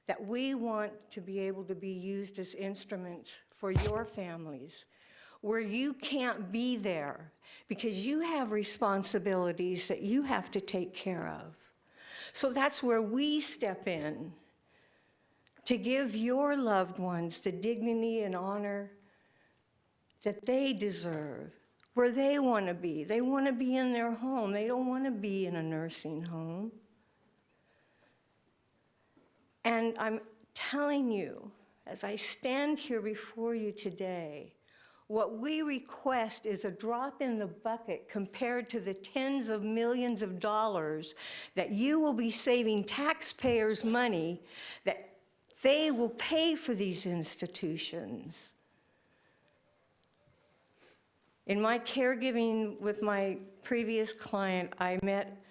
that we want to be able to be used as instruments for your families, where you can't be there because you have responsibilities that you have to take care of. So that's where we step in to give your loved ones the dignity and honor that they deserve, where they want to be. They want to be in their home. They don't want to be in a nursing home. And I'm telling you, as I stand here before you today, what we request is a drop in the bucket compared to the tens of millions of dollars that you will be saving taxpayers' money that they will pay for these institutions. In my caregiving with my previous client, I met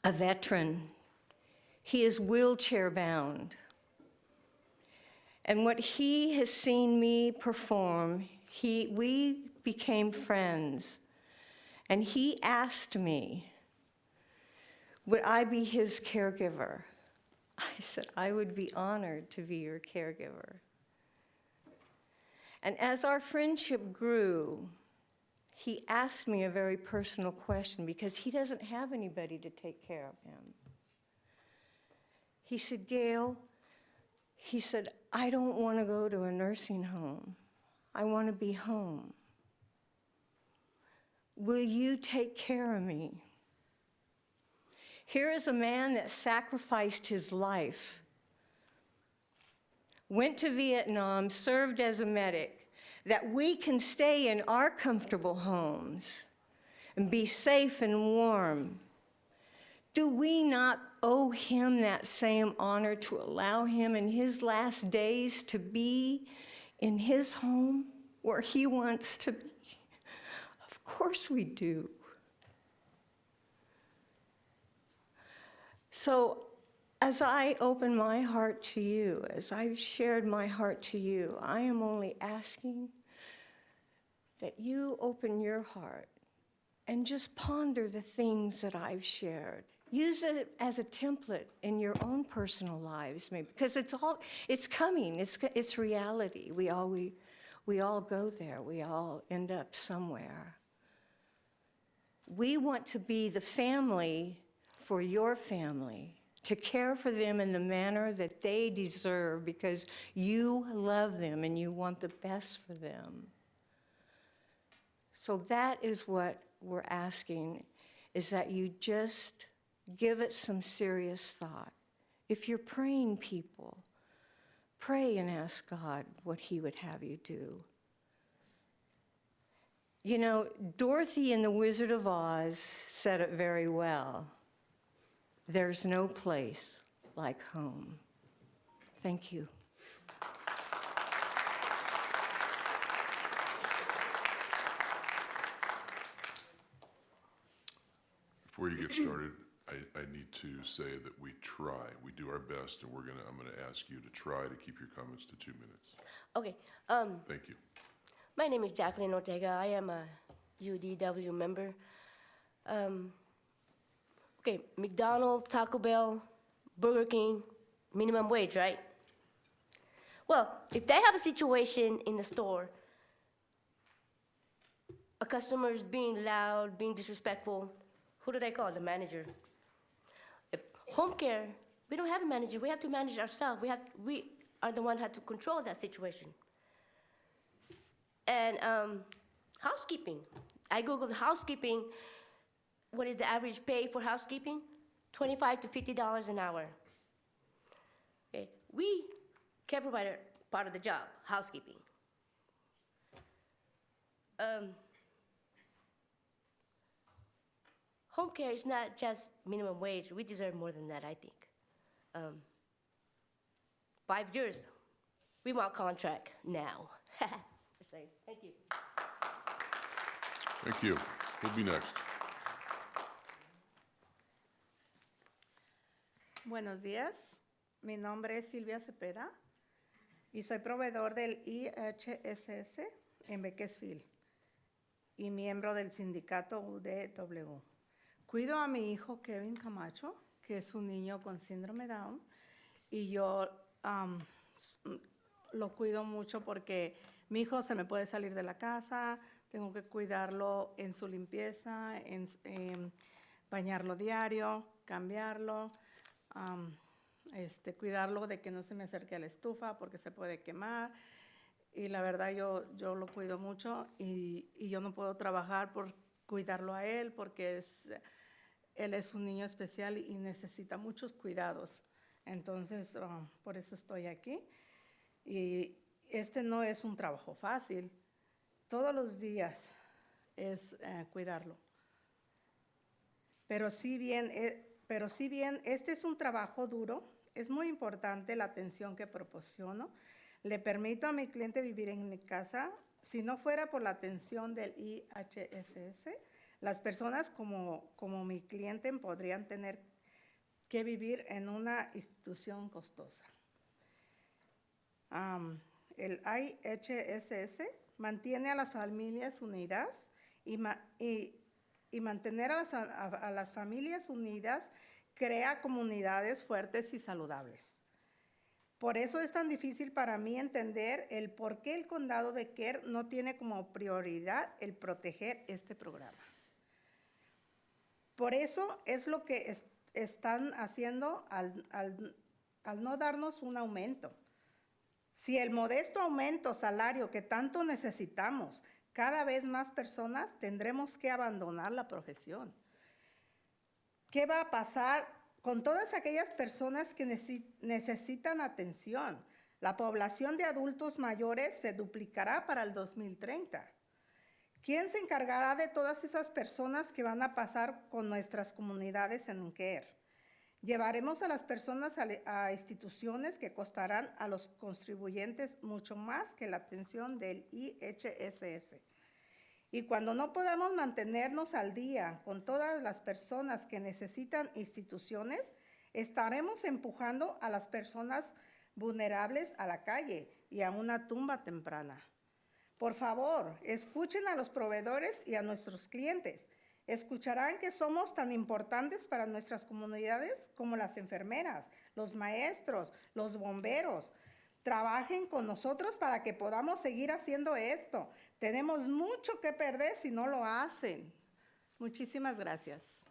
a veteran. He is wheelchair-bound. And what he has seen me perform, we became friends. And he asked me, would I be his caregiver? I said, I would be honored to be your caregiver. And as our friendship grew, he asked me a very personal question because he doesn't have anybody to take care of him. He said, Gail, he said, I don't want to go to a nursing home. I want to be home. Will you take care of me? Here is a man that sacrificed his life, went to Vietnam, served as a medic, that we can stay in our comfortable homes and be safe and warm. Do we not owe him that same honor to allow him in his last days to be in his home where he wants to be? Of course we do. So, as I open my heart to you, as I've shared my heart to you, I am only asking that you open your heart and just ponder the things that I've shared. Use it as a template in your own personal lives, maybe, because it's coming, it's reality. We all go there, we all end up somewhere. We want to be the family for your family, to care for them in the manner that they deserve because you love them and you want the best for them. So that is what we're asking, is that you just give it some serious thought. If you're praying people, pray and ask God what he would have you do. You know, Dorothy in The Wizard of Oz said it very well. There's no place like home. Thank you. Before you get started, I need to say that we try. We do our best, and I'm gonna ask you to try to keep your comments to 2 minutes. Okay. Thank you. My name is Jacqueline Ortega. I am a UDW member. Okay, McDonald's, Taco Bell, Burger King, minimum wage, right? Well, if they have a situation in the store, a customer is being loud, being disrespectful, who do they call? The manager. If home care, we don't have a manager. We have to manage ourselves. We are the one who have to control that situation. And housekeeping. I Googled housekeeping. What is the average pay for housekeeping? $25 to $50 an hour. Okay, we care provider, part of the job, housekeeping. Home care is not just minimum wage. We deserve more than that, I think. 5 years, we want contract now. Thank you. Thank you. Who'll be next? Buenos días, mi nombre es Silvia Cepeda y soy proveedor del IHSS en Bakersfield y miembro del sindicato UDW. Cuido a mi hijo Kevin Camacho, que es un niño con síndrome Down, y yo lo cuido mucho porque mi hijo se me puede salir de la casa, tengo que cuidarlo en su limpieza, en bañarlo diario, cambiarlo, cuidarlo de que no se me acerque a la estufa porque se puede quemar. Y la verdad yo lo cuido mucho y yo no puedo trabajar por cuidarlo a él porque él es un niño especial y necesita muchos cuidados. Entonces, por eso estoy aquí. Y no es un trabajo fácil. Todos los días es cuidarlo. Pero si bien este es un trabajo duro, es muy importante la atención que proporciono. Le permito a mi cliente vivir en mi casa. Si no fuera por la atención del IHSS, las personas como mi cliente podrían tener que vivir en una institución costosa. El IHSS mantiene a las familias unidas y mantener a las familias unidas crea comunidades fuertes y saludables. Por eso es tan difícil para mí entender el por qué el condado de Kern no tiene como prioridad el proteger este programa. Por eso es lo que están haciendo al no darnos un aumento. Si el modesto aumento salario que tanto necesitamos, cada vez más personas tendremos que abandonar la profesión. ¿Qué va a pasar con todas aquellas personas que necesitan atención? La población de adultos mayores se duplicará para el 2030. ¿Quién se encargará de todas esas personas que van a pasar con nuestras comunidades en Kern? Llevaremos a las personas a instituciones que costarán a los contribuyentes mucho más que la atención del IHSS. Y cuando no podamos mantenernos al día con todas las personas que necesitan instituciones, estaremos empujando a las personas vulnerables a la calle y a una tumba temprana. Por favor, escuchen a los proveedores y a nuestros clientes. Escucharán que somos tan importantes para nuestras comunidades como las enfermeras, los maestros, los bomberos. Trabajen con nosotros para que podamos seguir haciendo esto. Tenemos mucho que perder si no lo hacen. Muchísimas gracias.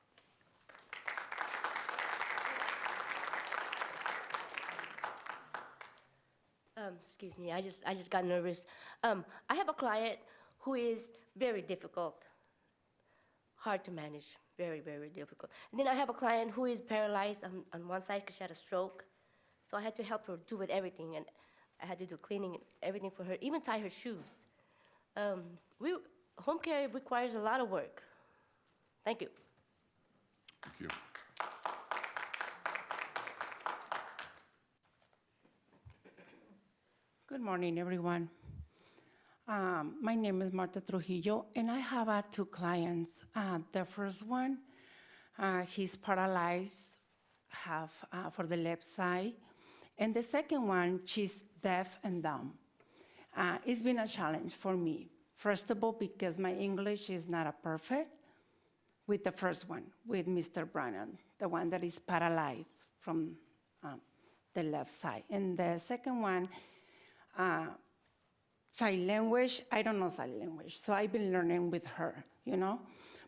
Excuse me, I just got nervous. I have a client who is very difficult, hard to manage, very, very difficult. And then I have a client who is paralyzed on one side because she had a stroke. So I had to help her do with everything, and I had to do cleaning and everything for her, even tie her shoes. Home care requires a lot of work. Thank you. Thank you. Good morning, everyone. My name is Marta Trujillo, and I have two clients. The first one, he's paralyzed half for the left side, and the second one, she's deaf and dumb. It's been a challenge for me. First of all, because my English is not a perfect with the first one, with Mr. Brannan, the one that is paralyzed from the left side. And the second one, sign language, I don't know sign language, so I've been learning with her, you know.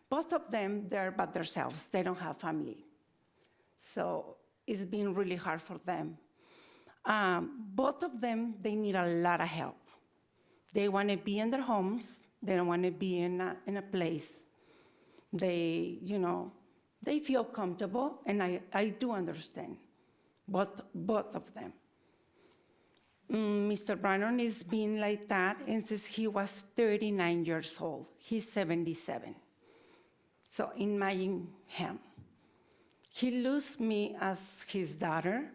Both of them, they're by themselves, they don't have family. So it's been really hard for them. Both of them, they need a lot of help. They want to be in their homes, they don't want to be in a place. They, you know, they feel comfortable, and I do understand both of them. Mr. Brannon has been like that and since he was 39 years old. He's 77. So imagine him. He loses me as his daughter.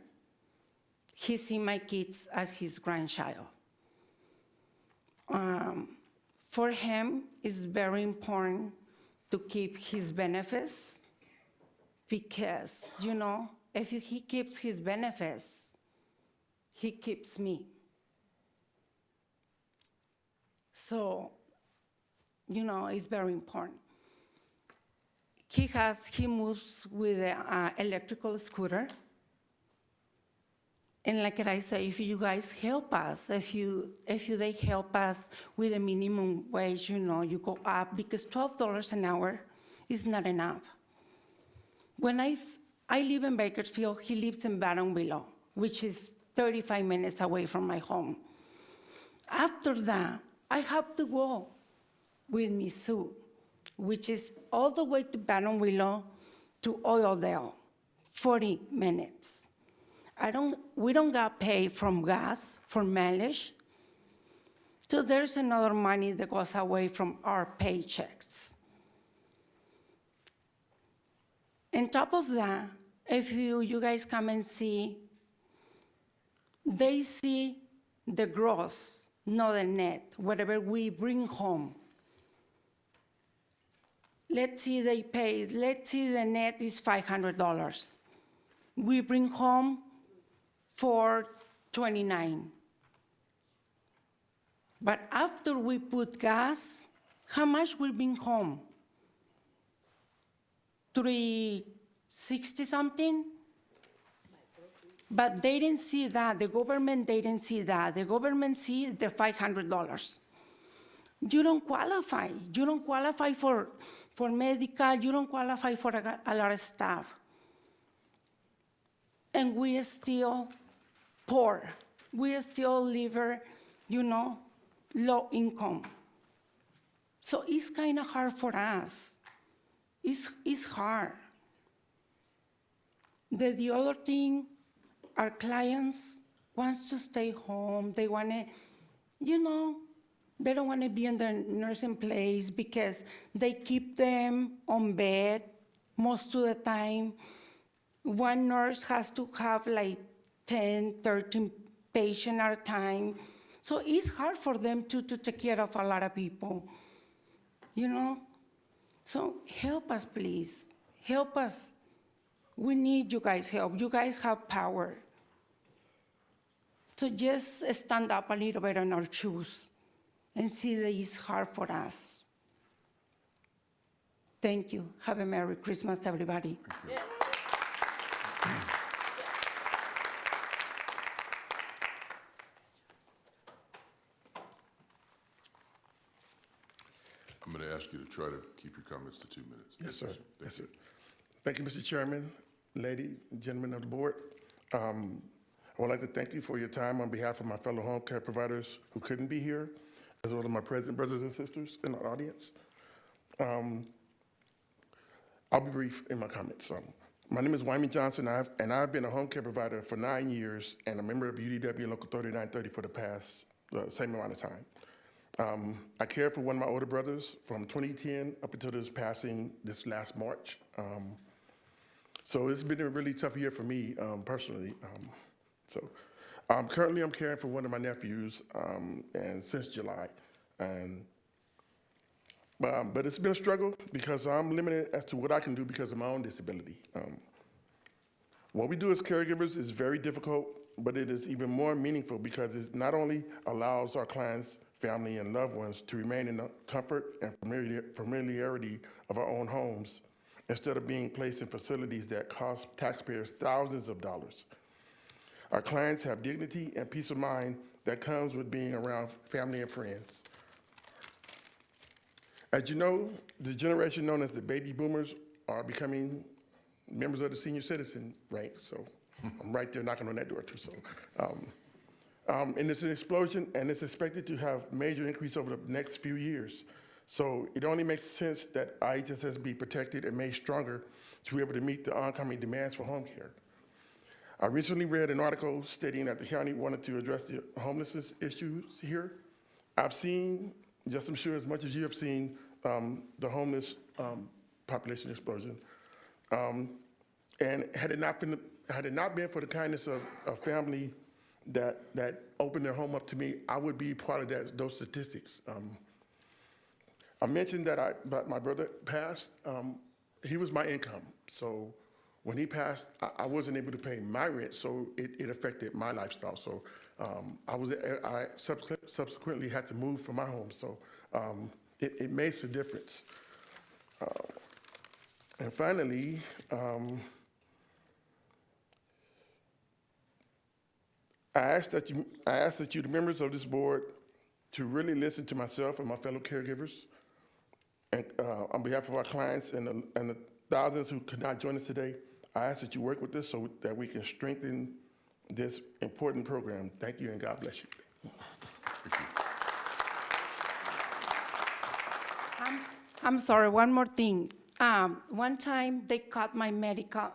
He sees my kids as his grandchild. For him, it's very important to keep his benefits because, you know, if he keeps his benefits, he keeps me. So, it's very important. He moves with an electrical scooter. And like I say, if you guys help us, if they help us with the minimum wage, you go up, because $12 an hour is not enough. When I live in Bakersfield, he lives in Baton Willow, which is 35 minutes away from my home. After that, I have to go with Mizzou, which is all the way to Baton Willow to Oildale, 40 minutes. We don't got paid from gas, for mileage. So there's another money that goes away from our paychecks. On top of that, if you guys come and see, they see the gross, not the net, whatever we bring home. Let's see the net is $500. We bring home $429. But after we put gas, how much we bring home? $360 something? But they didn't see that. The government didn't see that. The government see the $500. You don't qualify. You don't qualify for medical. You don't qualify for a lot of stuff. And we are still poor. We are still live, low income. So it's kind of hard for us. It's hard. The other thing, our clients want to stay home. They want to, they don't want to be in the nursing place because they keep them on bed most of the time. One nurse has to have like 10, 13 patients at a time. So it's hard for them to take care of a lot of people, So help us, please. Help us. We need you guys' help. You guys have power. So just stand up a little bit on our shoes and see that it's hard for us. Thank you. Have a Merry Christmas, everybody. Thank you. I'm going to ask you to try to keep your comments to 2 minutes. Yes, sir. Yes, sir. Thank you, Mr. Chairman, lady, gentlemen of the board. I would like to thank you for your time on behalf of my fellow home care providers who couldn't be here, as well as my present brothers and sisters in the audience. I'll be brief in my comments. My name is Wyman Johnson, and I've been a home care provider for 9 years and a member of UDW Local 3930 for the past same amount of time. I cared for one of my older brothers from 2010 up until his passing this last March. So it's been a really tough year for me personally. Currently I'm caring for one of my nephews and since July. But it's been a struggle because I'm limited as to what I can do because of my own disability. What we do as caregivers is very difficult, but it is even more meaningful because it not only allows our clients, family, and loved ones to remain in the comfort and familiarity of our own homes instead of being placed in facilities that cost taxpayers thousands of dollars. Our clients have dignity and peace of mind that comes with being around family and friends. As you know, the generation known as the baby boomers are becoming members of the senior citizen rank, so I'm right there knocking on that door too. And it's an explosion, and it's expected to have major increase over the next few years. So it only makes sense that IHSS be protected and made stronger to be able to meet the oncoming demands for home care. I recently read an article stating that the county wanted to address the homelessness issues here. I've seen, just I'm sure as much as you have seen, the homeless population explosion. And had it not been for the kindness of a family that opened their home up to me, I would be part of those statistics. I mentioned that my brother passed. He was my income. So when he passed, I wasn't able to pay my rent, so it affected my lifestyle. So I subsequently had to move from my home. So it makes a difference. And finally, I ask that you, the members of this board, to really listen to myself and my fellow caregivers, and on behalf of our clients and the thousands who could not join us today. I ask that you work with us so that we can strengthen this important program. Thank you, and God bless you. I'm sorry, one more thing. One time they cut my medical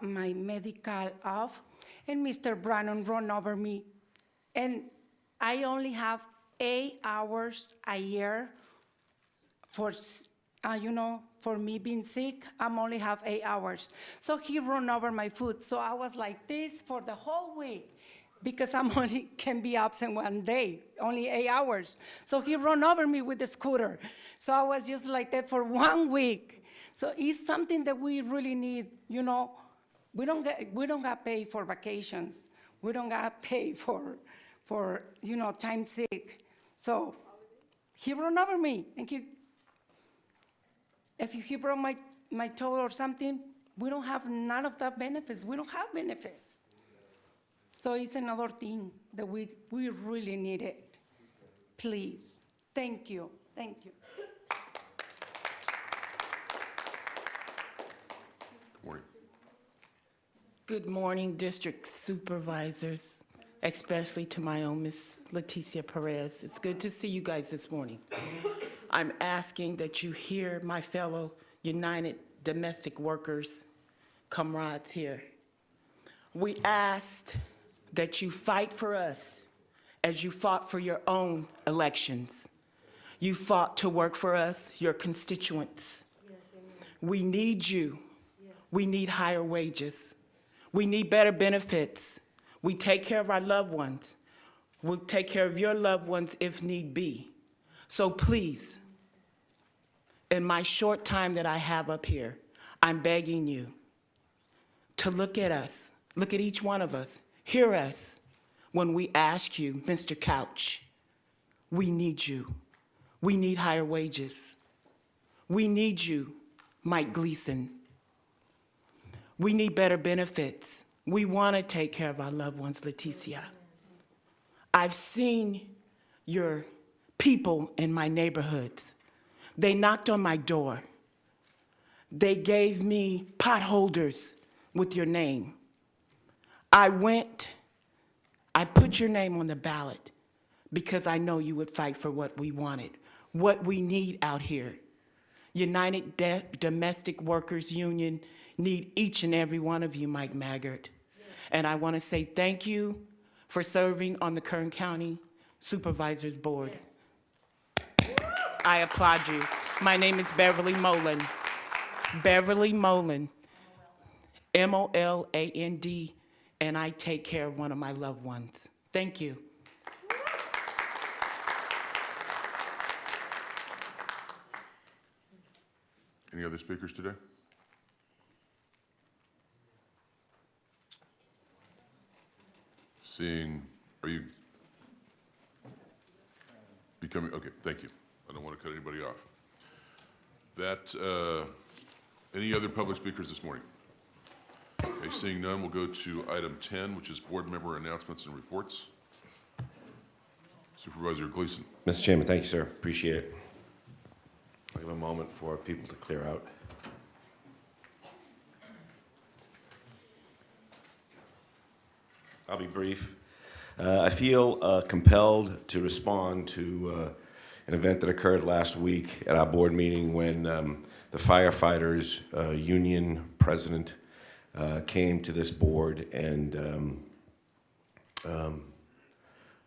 off, and Mr. Brannon ran over me. And I only have 8 hours a year for, for me being sick. I'm only have 8 hours. So he ran over my foot. So I was like this for the whole week because I'm only can be absent one day, only 8 hours. So he ran over me with the scooter. So I was just like that for 1 week. So it's something that we really need, We don't get paid for vacations. We don't get paid for time sick. So he ran over me, and if he broke my toe or something, we don't have none of that benefits. We don't have benefits. So it's another thing that we really need it. Please, thank you. Good morning. Good morning, district supervisors, especially to my own Miss Leticia Perez. It's good to see you guys this morning. I'm asking that you hear my fellow United Domestic Workers comrades here. We asked that you fight for us as you fought for your own elections. You fought to work for us, your constituents. Yes, we need you. Yes. We need higher wages. We need better benefits. We take care of our loved ones. We'll take care of your loved ones if need be. So please, in my short time that I have up here, I'm begging you to look at us, look at each one of us, hear us when we ask you, Mr. Couch, we need you. We need higher wages. We need you, Mike Gleason. We need better benefits. We want to take care of our loved ones, Leticia. I've seen your people in my neighborhoods. They knocked on my door. They gave me pot holders with your name. I put your name on the ballot because I know you would fight for what we wanted, what we need out here. United Domestic Workers Union need each and every one of you, Mike Maggart. And I want to say thank you for serving on the Kern County Supervisors Board. I applaud you. My name is Beverly Moland. Beverly Moland, M-O-L-A-N-D, and I take care of one of my loved ones. Thank you. Any other speakers today? Seeing, are you becoming, okay, thank you. I don't want to cut anybody off. Any other public speakers this morning? Okay, seeing none, we'll go to item 10, which is board member announcements and reports. Supervisor Gleason. Mr. Chairman, thank you, sir. Appreciate it. I'll give a moment for people to clear out. I'll be brief. I feel compelled to respond to an event that occurred last week at our board meeting when the firefighters union president came to this board and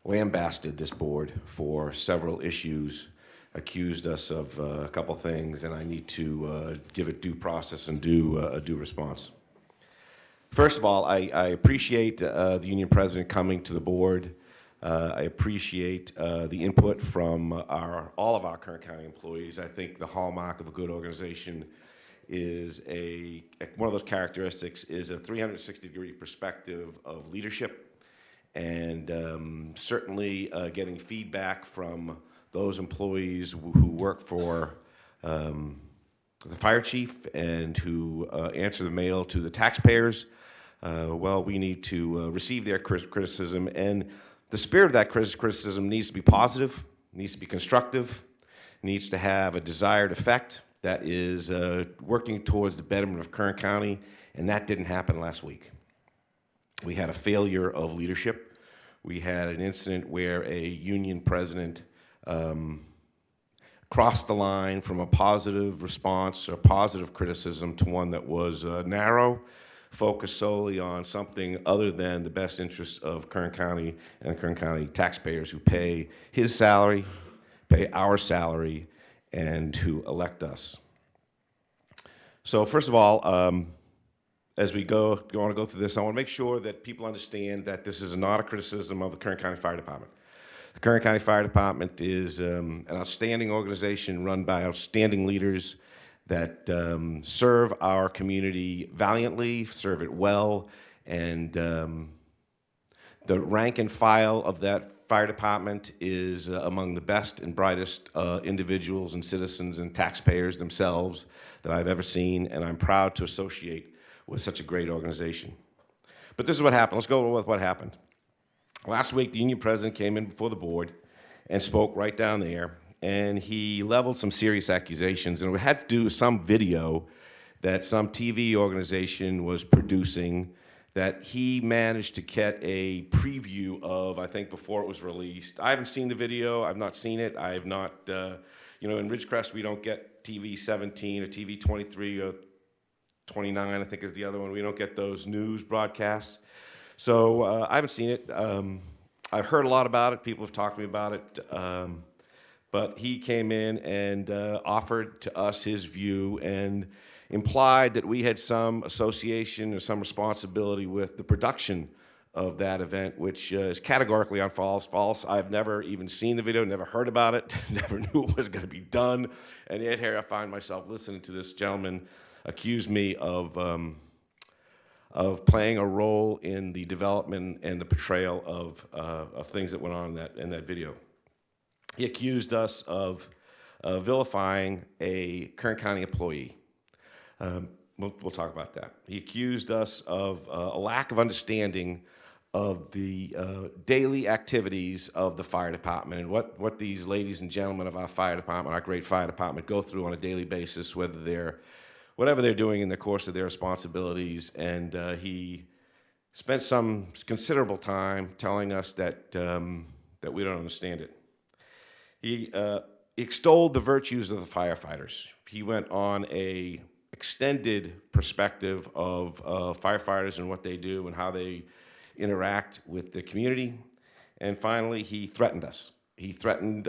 lambasted this board for several issues, accused us of a couple things, and I need to give it due process and a due response. First of all, I appreciate the union president coming to the board. I appreciate the input from all of our Kern County employees. I think the hallmark of a good organization is one of those characteristics is a 360-degree perspective of leadership, and certainly getting feedback from those employees who work for the fire chief and who answer the mail to the taxpayers. We need to receive their criticism, and the spirit of that criticism needs to be positive, needs to be constructive, needs to have a desired effect that is working towards the betterment of Kern County, and that didn't happen last week. We had a failure of leadership. We had an incident where a union president crossed the line from a positive response or positive criticism to one that was narrow, focused solely on something other than the best interests of Kern County and Kern County taxpayers who pay his salary, pay our salary, and who elect us. So first of all, as we want to go through this, I want to make sure that people understand that this is not a criticism of the Kern County Fire Department. The Kern County Fire Department is an outstanding organization run by outstanding leaders that serve our community valiantly, serve it well, and the rank and file of that fire department is among the best and brightest individuals and citizens and taxpayers themselves that I've ever seen, and I'm proud to associate with such a great organization. But this is what happened. Let's go with what happened. Last week, the union president came in before the board and spoke right down there, and he leveled some serious accusations, and we had to do some video that some TV organization was producing that he managed to get a preview of, I think, before it was released. I haven't seen the video. I've not seen it. I have not, in Ridgecrest, we don't get TV 17 or TV 23 or 29, I think is the other one. We don't get those news broadcasts. So I haven't seen it. I've heard a lot about it. People have talked to me about it. But he came in and offered to us his view and implied that we had some association or some responsibility with the production of that event, which is categorically false. I've never even seen the video, never heard about it, never knew it was going to be done. And yet here I find myself listening to this gentleman accuse me of playing a role in the development and the portrayal of things that went on in that video. He accused us of vilifying a Kern County employee. We'll talk about that. He accused us of a lack of understanding of the daily activities of the fire department and what these ladies and gentlemen of our fire department, our great fire department, go through on a daily basis, whatever they're doing in the course of their responsibilities. And he spent some considerable time telling us that we don't understand it. He extolled the virtues of the firefighters. He went on a extended perspective of firefighters and what they do and how they interact with the community. And finally, he threatened us. He threatened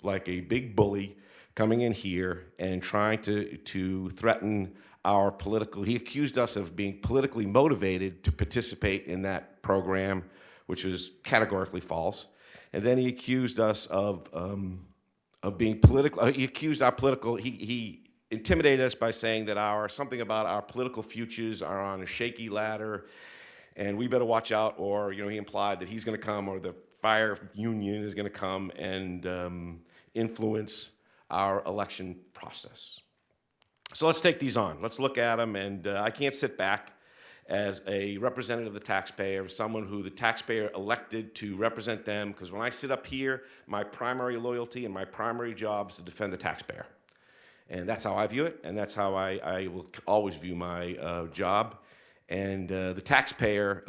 like a big bully coming in here and trying to threaten our political. He accused us of being politically motivated to participate in that program, which was categorically false. And then he accused us of being political. He accused our political. He intimidated us by saying that something about our political futures are on a shaky ladder, and we better watch out. Or he implied that he's going to come, or the fire union is going to come and influence our election process. So let's take these on. Let's look at them, and I can't sit back as a representative of the taxpayer, someone who the taxpayer elected to represent them, because when I sit up here, my primary loyalty and my primary job is to defend the taxpayer. And that's how I view it, and that's how I will always view my job. And the taxpayer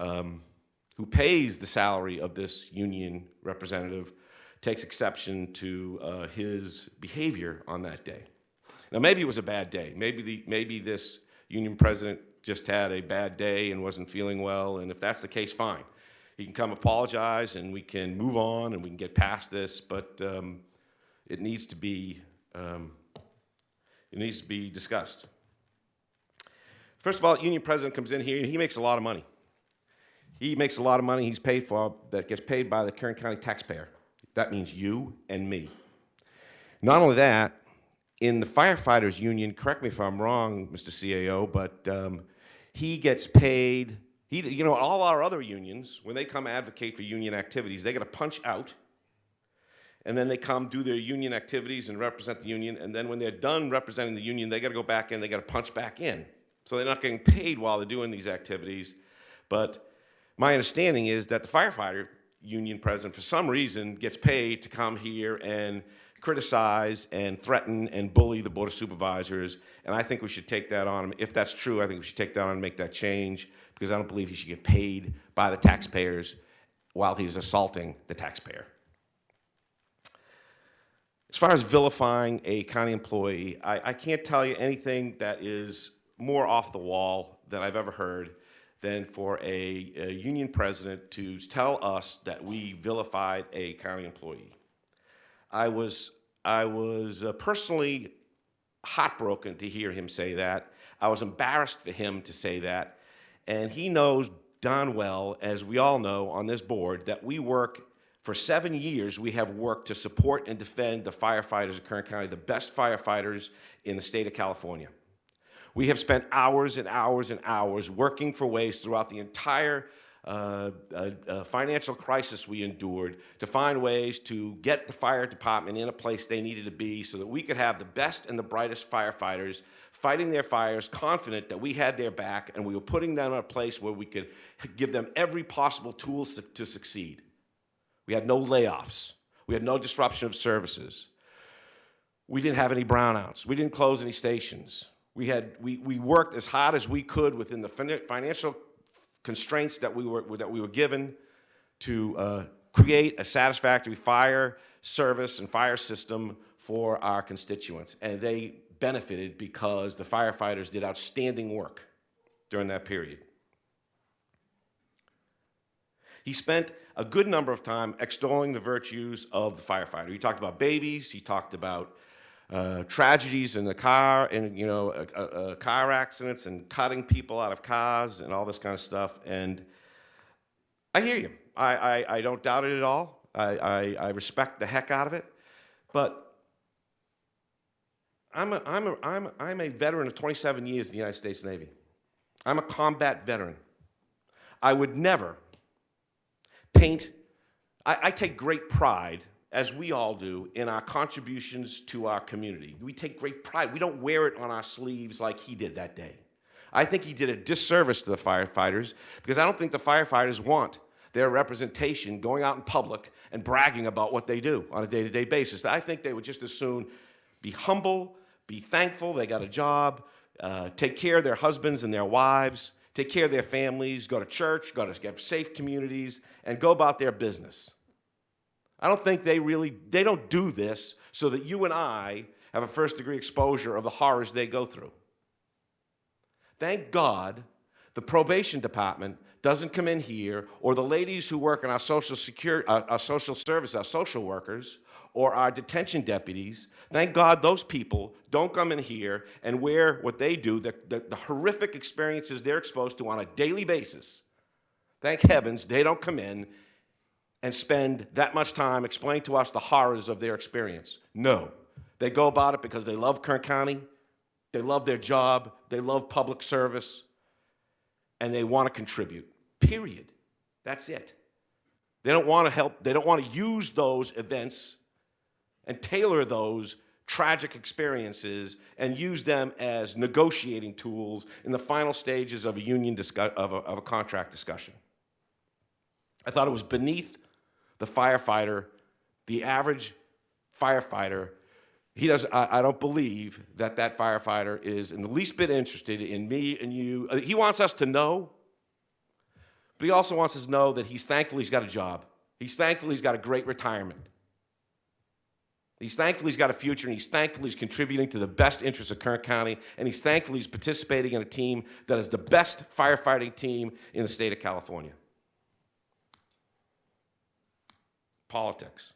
who pays the salary of this union representative takes exception to his behavior on that day. Now, maybe it was a bad day. Maybe this union president just had a bad day and wasn't feeling well, and if that's the case, fine. He can come apologize, and we can move on, and we can get past this, but it needs to be discussed. First of all, the union president comes in here, and he makes a lot of money. He makes a lot of money he's paid for, that gets paid by the Kern County taxpayer. That means you and me. Not only that, in the firefighters union, correct me if I'm wrong, Mr. CAO, but he gets paid, you know, all our other unions, when they come advocate for union activities, they got to punch out, and then they come do their union activities and represent the union, and then when they're done representing the union, they got to go back in, they got to punch back in. So they're not getting paid while they're doing these activities. But my understanding is that the firefighter union president, for some reason, gets paid to come here and criticize and threaten and bully the Board of Supervisors, and I think we should take that on. If that's true, I think we should take that on and make that change, because I don't believe he should get paid by the taxpayers while he's assaulting the taxpayer. As far as vilifying a county employee, I can't tell you anything that is more off the wall than I've ever heard than for a union president to tell us that we vilified a county employee. I was personally heartbroken to hear him say that. I was embarrassed for him to say that. And he knows darn well, as we all know on this board, that we work, for 7 years, we have worked to support and defend the firefighters of Kern County, the best firefighters in the state of California. We have spent hours and hours and hours working for ways throughout the entire financial crisis we endured to find ways to get the fire department in a place they needed to be so that we could have the best and the brightest firefighters fighting their fires, confident that we had their back and we were putting them in a place where we could give them every possible tools to succeed. We had no layoffs. We had no disruption of services. We didn't have any brownouts. We didn't close any stations. We worked as hard as we could within the financial constraints that we were given to create a satisfactory fire service and fire system for our constituents. And they benefited because the firefighters did outstanding work during that period. He spent a good number of time extolling the virtues of the firefighter. He talked about babies, he talked about tragedies in the car, and car accidents and cutting people out of cars and all this kind of stuff. And I hear you. I don't doubt it at all. I respect the heck out of it. But I'm a veteran of 27 years in the United States Navy. I'm a combat veteran. I would never paint. I take great pride, as we all do, in our contributions to our community. We take great pride. We don't wear it on our sleeves like he did that day. I think he did a disservice to the firefighters because I don't think the firefighters want their representation going out in public and bragging about what they do on a day-to-day basis. I think they would just as soon be humble, be thankful they got a job, take care of their husbands and their wives, take care of their families, go to church, go to get safe communities, and go about their business. I don't think they don't do this so that you and I have a first-degree exposure of the horrors they go through. Thank God the probation department doesn't come in here, or the ladies who work in our social service, our social workers, or our detention deputies. Thank God those people don't come in here and wear what they do, the horrific experiences they're exposed to on a daily basis. Thank heavens they don't come in and spend that much time explaining to us the horrors of their experience. No, they go about it because they love Kern County, they love their job, they love public service, and they want to contribute, period. That's it. They don't want to help, they don't want to use those events and tailor those tragic experiences and use them as negotiating tools in the final stages of a union of a contract discussion. I thought it was beneath the firefighter, the average firefighter. I don't believe that firefighter is in the least bit interested in me and you. He wants us to know, but he also wants us to know that he's thankful he's got a job. He's thankful he's got a great retirement. He's thankful he's got a future, and he's thankful he's contributing to the best interests of Kern County, and he's thankful he's participating in a team that is the best firefighting team in the state of California. Politics.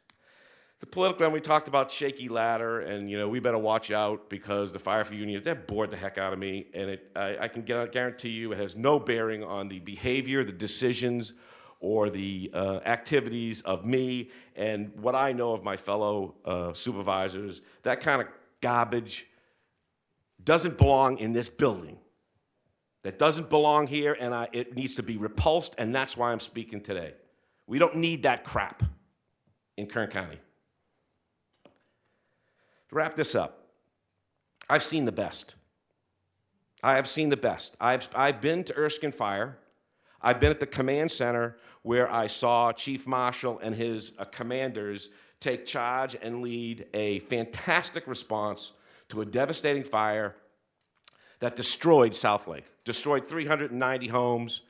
The political, and we talked about shaky ladder, and we better watch out because the firefighter union, they're bored the heck out of me, and I can guarantee you it has no bearing on the behavior, the decisions, or the activities of me and what I know of my fellow supervisors. That kind of garbage doesn't belong in this building. That doesn't belong here, and it needs to be repulsed, and that's why I'm speaking today. We don't need that crap in Kern County. To wrap this up, I've seen the best. I have seen the best. I've been to Erskine Fire. I've been at the command center where I saw Chief Marshall and his commanders take charge and lead a fantastic response to a devastating fire that destroyed South Lake, destroyed 390 homes,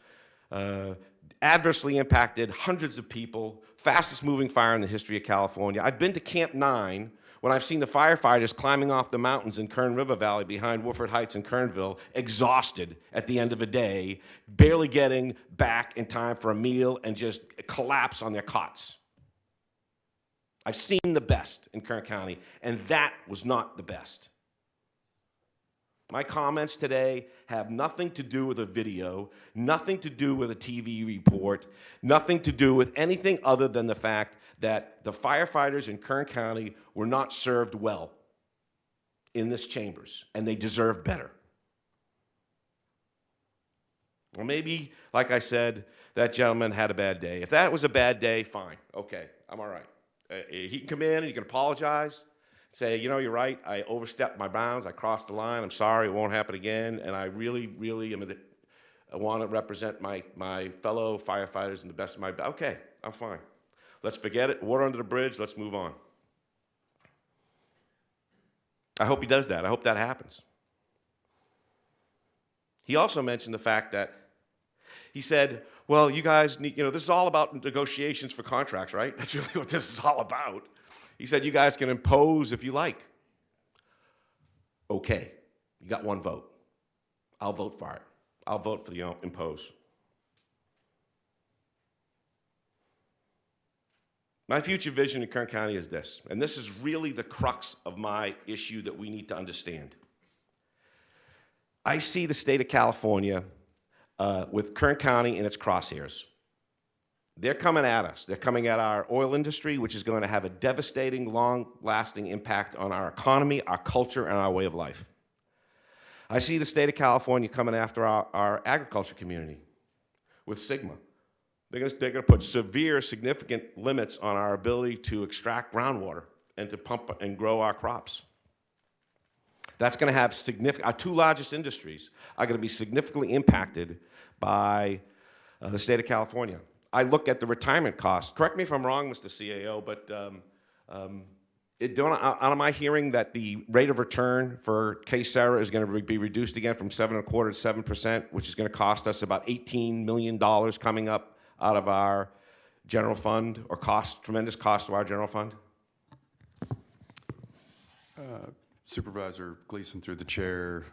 adversely impacted hundreds of people, fastest moving fire in the history of California. I've been to Camp 9 when I've seen the firefighters climbing off the mountains in Kern River Valley behind Woodford Heights and Kernville, exhausted at the end of a day, barely getting back in time for a meal and just collapse on their cots. I've seen the best in Kern County, and that was not the best. My comments today have nothing to do with a video, nothing to do with a TV report, nothing to do with anything other than the fact that the firefighters in Kern County were not served well in this chambers, and they deserve better. Well, maybe, like I said, that gentleman had a bad day. If that was a bad day, fine. Okay, I'm all right. He can come in and he can apologize. Say, you know, you're right, I overstepped my bounds, I crossed the line, I'm sorry, it won't happen again, and I really, really I want to represent my fellow firefighters in the best of my, okay, I'm fine. Let's forget it, water under the bridge, let's move on. I hope he does that, I hope that happens. He also mentioned the fact that, he said, well, you guys need, you know, this is all about negotiations for contracts, right? That's really what this is all about. He said, you guys can impose if you like. Okay, you got one vote. I'll vote for it. I'll vote for the impose. My future vision in Kern County is this, and this is really the crux of my issue that we need to understand. I see the state of California with Kern County in its crosshairs. They're coming at us. They're coming at our oil industry, which is going to have a devastating, long-lasting impact on our economy, our culture, and our way of life. I see the state of California coming after our agriculture community with SGMA. They're going to put severe, significant limits on our ability to extract groundwater and to pump and grow our crops. That's going to have significant, our two largest industries are going to be significantly impacted by the state of California. I look at the retirement costs. Correct me if I'm wrong, Mr. CAO, but am I hearing that the rate of return for K-Sarah is going to be reduced again from 7.25% to 7%, which is going to cost us about $18 million coming up out of our general fund, or tremendous cost to our general fund? Supervisor Gleason, through the chair,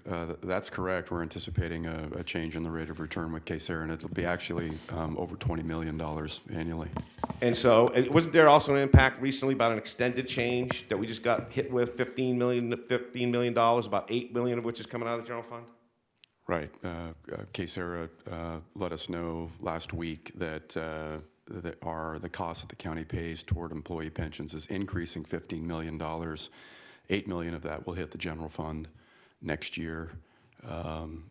that's correct. We're anticipating a change in the rate of return with K-Sarah, and it'll be actually over $20 million annually. And so, wasn't there also an impact recently about an extended change that we just got hit with $15 million, about $8 million of which is coming out of the general fund? Right. K-Sarah let us know last week that the cost that the county pays toward employee pensions is increasing $15 million. $8 million of that will hit the general fund next year.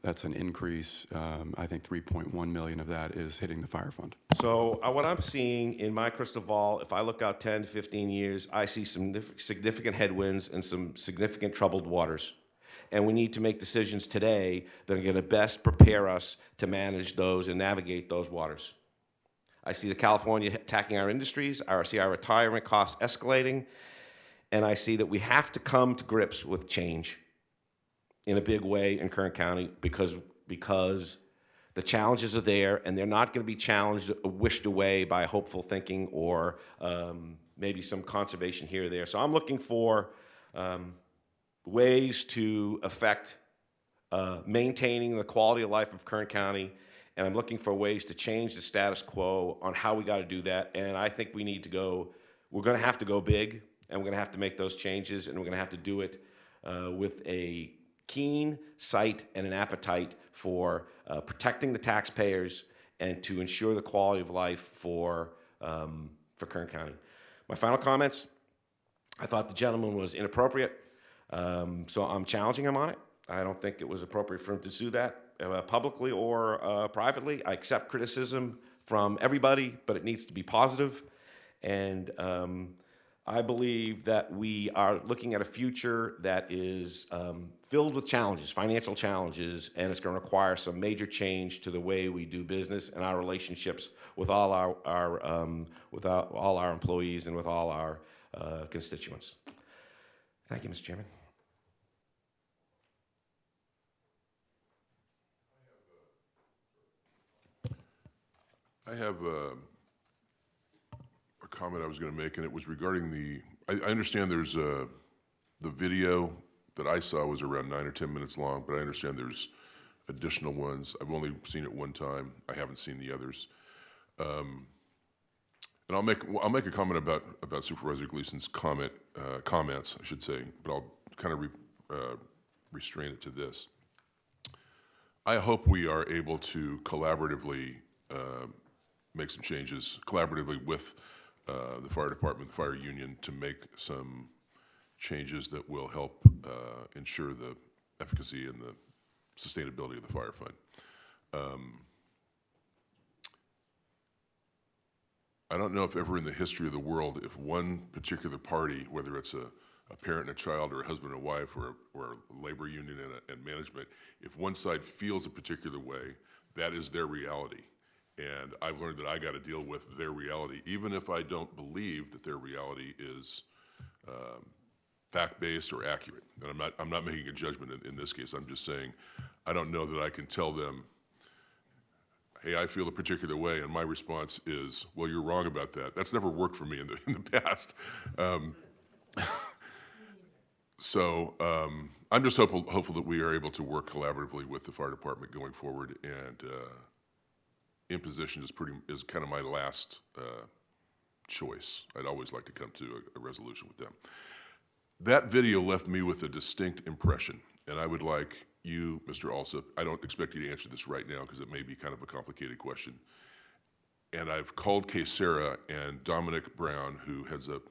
That's an increase. I think $3.1 million of that is hitting the fire fund. So what I'm seeing in my crystal ball, if I look out 10 to 15 years, I see some significant headwinds and some significant troubled waters. And we need to make decisions today that are going to best prepare us to manage those and navigate those waters. I see the California attacking our industries. I see our retirement costs escalating. And I see that we have to come to grips with change in a big way in Kern County because the challenges are there, and they're not going to be challenged, wished away by hopeful thinking or maybe some conservation here or there. So I'm looking for ways to affect maintaining the quality of life of Kern County, and I'm looking for ways to change the status quo on how we got to do that. And I think we need to go, we're going to have to go big, and we're going to have to make those changes, and we're going to have to do it with a keen sight and an appetite for protecting the taxpayers and to ensure the quality of life for Kern County. My final comments, I thought the gentleman was inappropriate. So I'm challenging him on it. I don't think it was appropriate for him to do that publicly or privately. I accept criticism from everybody, but it needs to be positive. And I believe that we are looking at a future that is filled with challenges, financial challenges, and it's going to require some major change to the way we do business and our relationships with all our employees and with all our constituents. Thank you, Mr. Chairman. I have a comment I was going to make, and it was regarding I understand there's the video that I saw was around 9 or 10 minutes long, but I understand there's additional ones. I've only seen it one time. I haven't seen the others. And I'll make a comment about Supervisor Gleason's comments, I should say, but I'll kind of restrain it to this. I hope we are able to collaboratively make some changes, collaboratively with the fire department, the fire union, to make some changes that will help ensure the efficacy and the sustainability of the fire fund. I don't know if ever in the history of the world, if one particular party, whether it's a parent and a child or a husband and a wife or a labor union and management, if one side feels a particular way, that is their reality. And I've learned that I got to deal with their reality, even if I don't believe that their reality is fact-based or accurate. And I'm not making a judgment in this case. I'm just saying I don't know that I can tell them, hey, I feel a particular way, and my response is, well, you're wrong about that. That's never worked for me in the past. So I'm just hopeful that we are able to work collaboratively with the fire department going forward, and imposition is kind of my last choice. I'd always like to come to a resolution with them. That video left me with a distinct impression, and I would like you, Mr. Alsop, I don't expect you to answer this right now because it may be kind of a complicated question. And I've called Sarah and Dominic Brown, who heads up,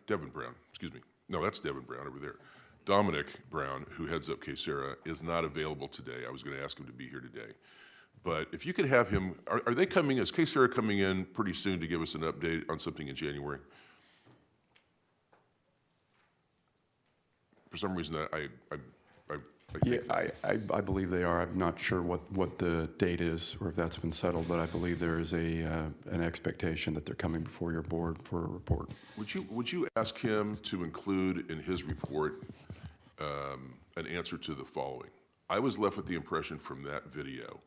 Devin Brown, excuse me. No, that's Devin Brown over there. Dominic Brown, who heads up Sarah, is not available today. I was going to ask him to be here today. But if you could have him, are they coming, is Sarah coming in pretty soon to give us an update on something in January? For some reason, I think I believe they are. I'm not sure what the date is or if that's been settled, but I believe there is an expectation that they're coming before your board for a report. Would you ask him to include in his report an answer to the following? I was left with the impression from that video,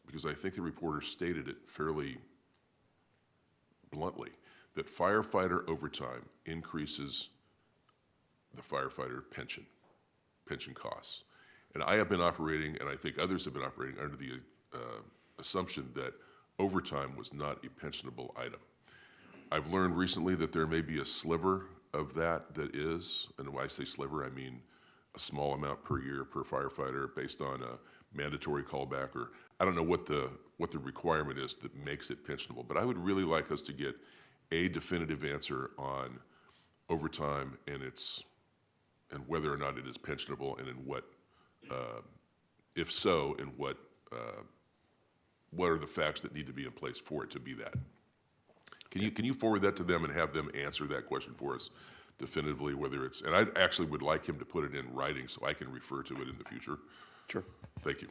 because I think the reporter stated it fairly bluntly, that firefighter overtime increases the firefighter pension costs. And I have been operating, and I think others have been operating, under the assumption that overtime was not a pensionable item. I've learned recently that there may be a sliver of that is, and when I say sliver, I mean a small amount per year per firefighter based on a mandatory callback, or I don't know what the requirement is that makes it pensionable. But I would really like us to get a definitive answer on overtime and whether or not it is pensionable, and in what, if so, in what are the facts that need to be in place for it to be that? Can you forward that to them and have them answer that question for us definitively, whether it's, and I actually would like him to put it in writing so I can refer to it in the future. Sure. Thank you.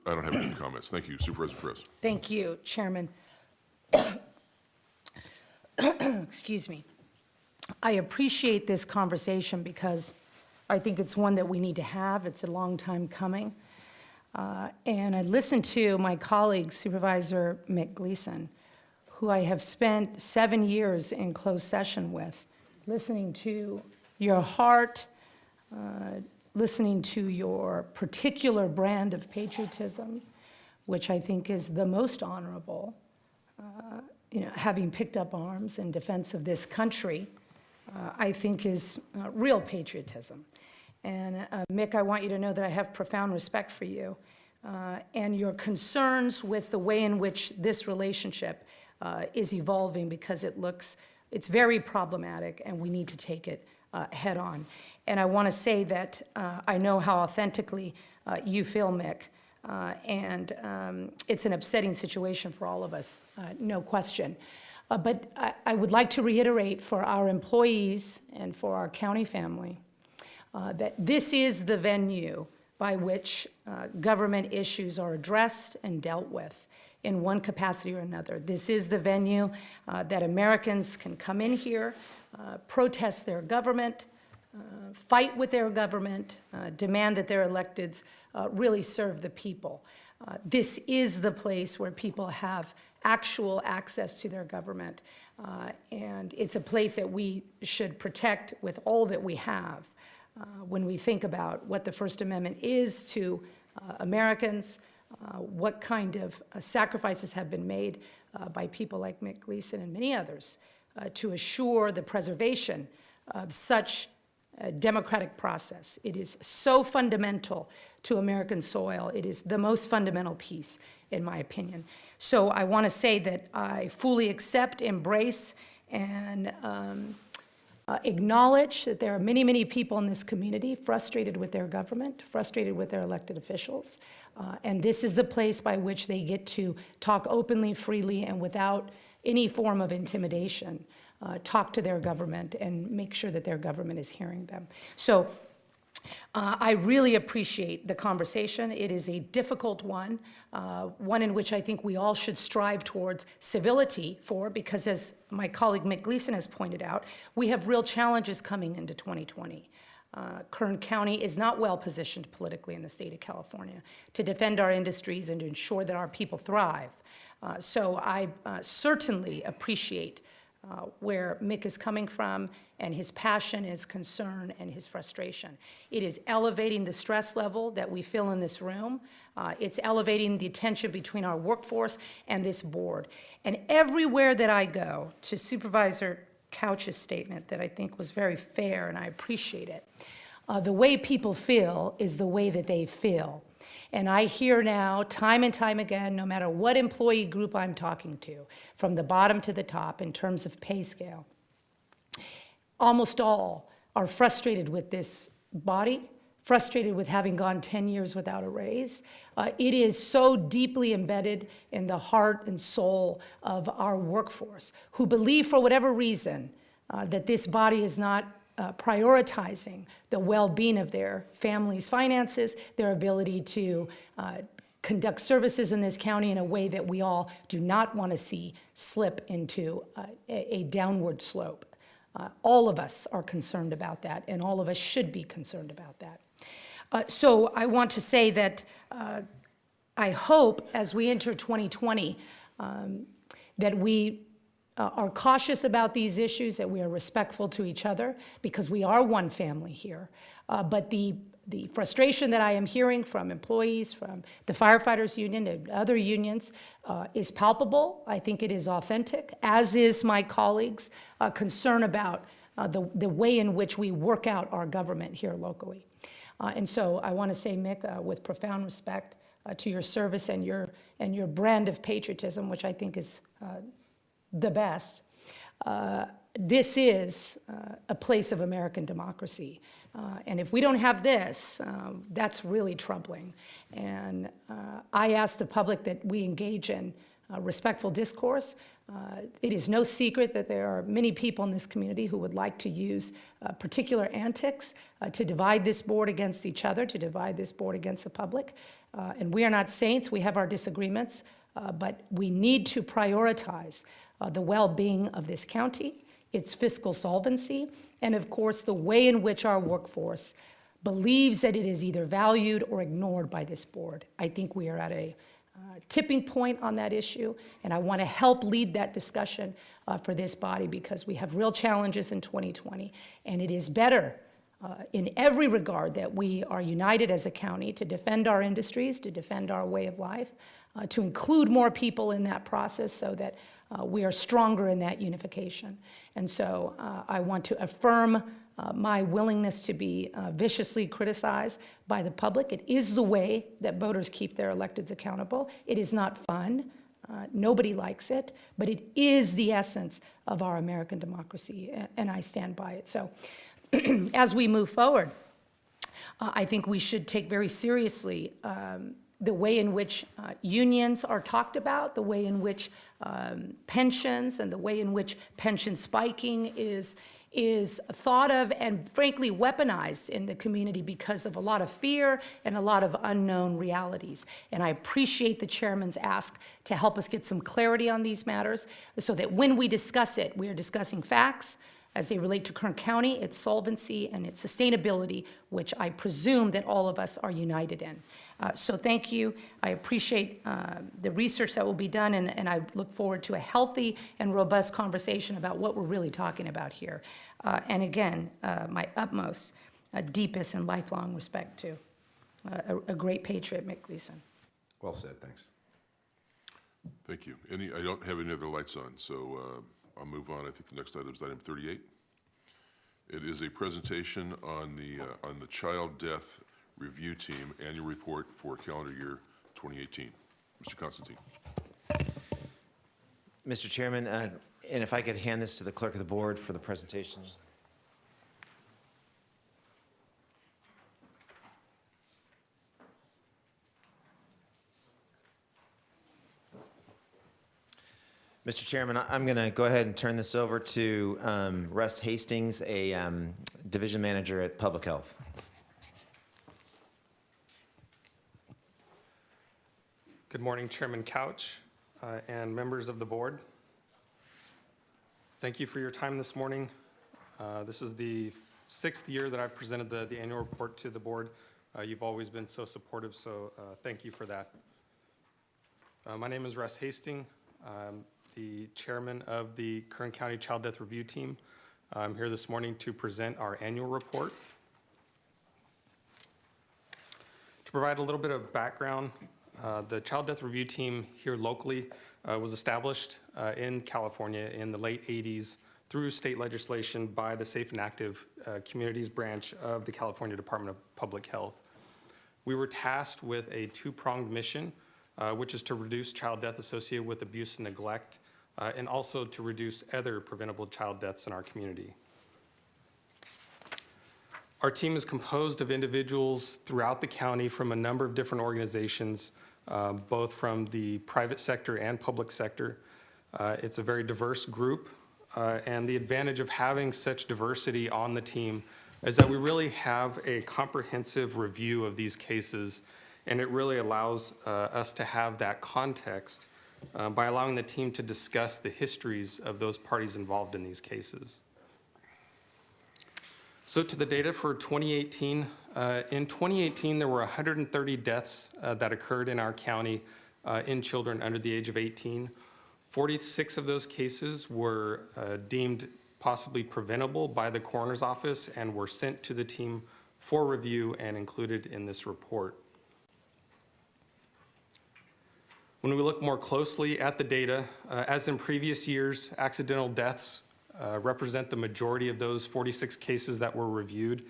I don't have any comments. Thank you, Supervisor Perez. Thank you, Chairman. Excuse me. I appreciate this conversation because I think it's one that we need to have. It's a long time coming. And I listened to my colleague, Supervisor Mick Gleason, who I have spent 7 years in closed session with, listening to your heart, listening to your particular brand of patriotism, which I think is the most honorable, having picked up arms in defense of this country, I think is real patriotism. And Mick, I want you to know that I have profound respect for you and your concerns with the way in which this relationship is evolving, because it's very problematic and we need to take it head on. And I want to say that I know how authentically you feel, Mick, and it's an upsetting situation for all of us, no question. But I would like to reiterate for our employees and for our county family that this is the venue by which government issues are addressed and dealt with in one capacity or another. This is the venue that Americans can come in here, protest their government, fight with their government, demand that their electeds really serve the people. This is the place where people have actual access to their government, and it's a place that we should protect with all that we have. When we think about what the First Amendment is to Americans, what kind of sacrifices have been made by people like Mick Gleason and many others to assure the preservation of such a democratic process. It is so fundamental to American soil. It is the most fundamental piece, in my opinion. So I want to say that I fully accept, embrace, and acknowledge that there are many, many people in this community frustrated with their government, frustrated with their elected officials. And this is the place by which they get to talk openly, freely, and without any form of intimidation, talk to their government and make sure that their government is hearing them. So I really appreciate the conversation. It is a difficult one, one in which I think we all should strive towards civility for, because as my colleague Mick Gleason has pointed out, we have real challenges coming into 2020. Kern County is not well positioned politically in the state of California to defend our industries and to ensure that our people thrive. So I certainly appreciate where Mick is coming from and his passion, his concern, and his frustration. It is elevating the stress level that we feel in this room. It's elevating the tension between our workforce and this board. And everywhere that I go, to Supervisor Couch's statement that I think was very fair, and I appreciate it, the way people feel is the way that they feel. And I hear now, time and time again, no matter what employee group I'm talking to, from the bottom to the top in terms of pay scale, almost all are frustrated with this body, frustrated with having gone 10 years without a raise. It is so deeply embedded in the heart and soul of our workforce, who believe for whatever reason that this body is not prioritizing the well-being of their families' finances, their ability to conduct services in this county in a way that we all do not want to see slip into a downward slope. All of us are concerned about that, and all of us should be concerned about that. So I want to say that I hope as we enter 2020 that we are cautious about these issues, that we are respectful to each other, because we are one family here. But the frustration that I am hearing from employees, from the firefighters union and other unions is palpable. I think it is authentic, as is my colleagues' concern about the way in which we work out our government here locally. And so I want to say, Mick, with profound respect to your service and your brand of patriotism, which I think is the best. This is a place of American democracy. And if we don't have this, that's really troubling. And I ask the public that we engage in respectful discourse. It is no secret that there are many people in this community who would like to use particular antics to divide this board against each other, to divide this board against the public. And we are not saints. We have our disagreements. But we need to prioritize the well-being of this county, its fiscal solvency, and of course the way in which our workforce believes that it is either valued or ignored by this board. I think we are at a tipping point on that issue, and I want to help lead that discussion for this body, because we have real challenges in 2020, and it is better in every regard that we are united as a county to defend our industries, to defend our way of life, to include more people in that process so that we are stronger in that unification. And so I want to affirm my willingness to be viciously criticized by the public. It is the way that voters keep their electeds accountable. It is not fun. Nobody likes it, but it is the essence of our American democracy, and I stand by it. So as we move forward, I think we should take very seriously the way in which unions are talked about, the way in which pensions and the way in which pension spiking is thought of and frankly weaponized in the community because of a lot of fear and a lot of unknown realities. And I appreciate the chairman's ask to help us get some clarity on these matters so that when we discuss it, we are discussing facts as they relate to Kern County, its solvency, and its sustainability, which I presume that all of us are united in. So thank you. I appreciate the research that will be done, and I look forward to a healthy and robust conversation about what we're really talking about here. And again, my utmost, deepest, and lifelong respect to a great patriot, Mick Gleason. Well said, thanks. Thank you. I don't have any other lights on, so I'll move on. I think the next item is item 38. It is a presentation on the Child Death Review Team Annual Report for calendar year 2018. Mr. Constantine. Mr. Chairman, and if I could hand this to the clerk of the board for the presentation. Mr. Chairman, I'm going to go ahead and turn this over to Russ Hastings, a division manager at Public Health. Good morning, Chairman Couch and members of the board. Thank you for your time this morning. This is the 6th year that I've presented the annual report to the board. You've always been so supportive, so thank you for that. My name is Russ Hastings. I'm the chairman of the Kern County Child Death Review Team. I'm here this morning to present our annual report. To provide a little bit of background, the Child Death Review Team here locally was established in California in the late 80s through state legislation by the Safe and Active Communities branch of the California Department of Public Health. We were tasked with a two-pronged mission, which is to reduce child death associated with abuse and neglect, and also to reduce other preventable child deaths in our community. Our team is composed of individuals throughout the county from a number of different organizations, both from the private sector and public sector. It's a very diverse group, and the advantage of having such diversity on the team is that we really have a comprehensive review of these cases, and it really allows us to have that context by allowing the team to discuss the histories of those parties involved in these cases. So to the data for 2018, in 2018 there were 130 deaths that occurred in our county in children under the age of 18. 46 of those cases were deemed possibly preventable by the coroner's office and were sent to the team for review and included in this report. When we look more closely at the data, as in previous years, accidental deaths represent the majority of those 46 cases that were reviewed,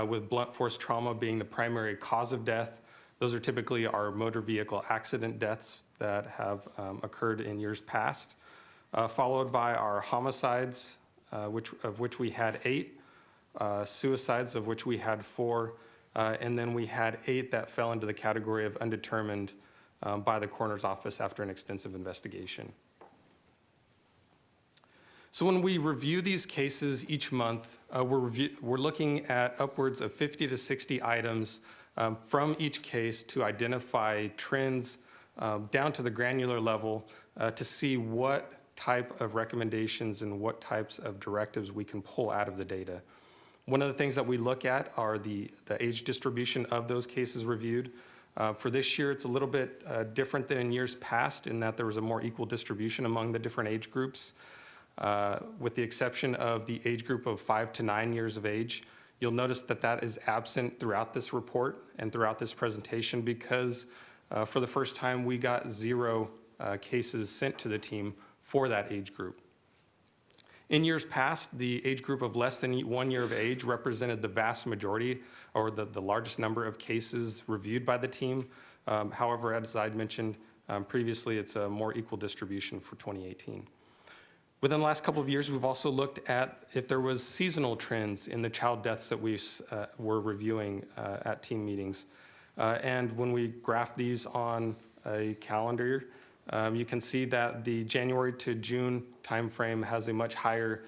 with blunt force trauma being the primary cause of death. Those are typically our motor vehicle accident deaths that have occurred in years past, followed by our homicides, of which we had 8, suicides of which we had 4, and then we had 8 that fell into the category of undetermined by the coroner's office after an extensive investigation. So when we review these cases each month, we're looking at upwards of 50 to 60 items from each case to identify trends down to the granular level to see what type of recommendations and what types of directives we can pull out of the data. One of the things that we look at are the age distribution of those cases reviewed. For this year, it's a little bit different than in years past in that there was a more equal distribution among the different age groups. With the exception of the age group of 5 to 9 years of age, you'll notice that that is absent throughout this report and throughout this presentation because for the first time we got 0 cases sent to the team for that age group. In years past, the age group of less than 1 year of age represented the vast majority or the largest number of cases reviewed by the team. However, as I'd mentioned previously, it's a more equal distribution for 2018. Within the last couple of years, we've also looked at if there was seasonal trends in the child deaths that we were reviewing at team meetings. And when we graph these on a calendar, you can see that the January to June timeframe has a much higher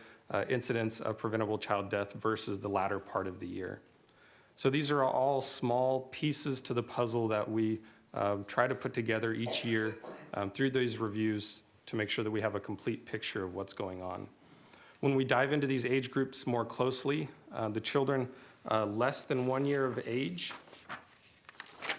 incidence of preventable child death versus the latter part of the year. So these are all small pieces to the puzzle that we try to put together each year through these reviews to make sure that we have a complete picture of what's going on. When we dive into these age groups more closely, the children less than 1 year of age,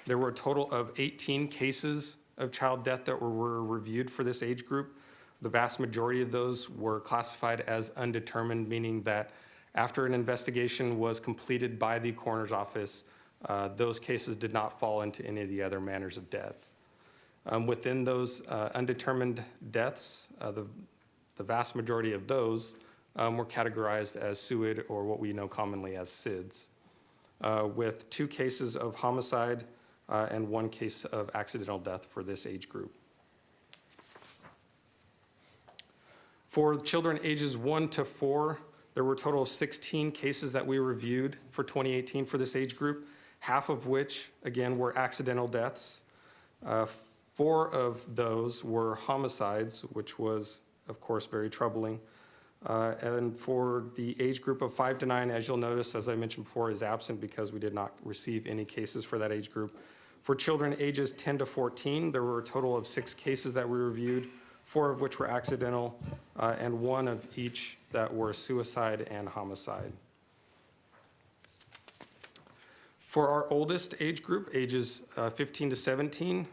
there were a total of 18 cases of child death that were reviewed for this age group. The vast majority of those were classified as undetermined, meaning that after an investigation was completed by the coroner's office, those cases did not fall into any of the other manners of death. Within those undetermined deaths, the vast majority of those were categorized as SUID, or what we know commonly as SIDS, with 2 cases of homicide and 1 case of accidental death for this age group. For children ages 1 to 4, there were a total of 16 cases that we reviewed for 2018 for this age group, half of which, again, were accidental deaths. 4 of those were homicides, which was, of course, very troubling. And for the age group of 5 to 9, as you'll notice, as I mentioned before, is absent because we did not receive any cases for that age group. For children ages 10 to 14, there were a total of 6 cases that we reviewed, 4 of which were accidental, and 1 of each that were suicide and homicide. For our oldest age group, ages 15 to 17,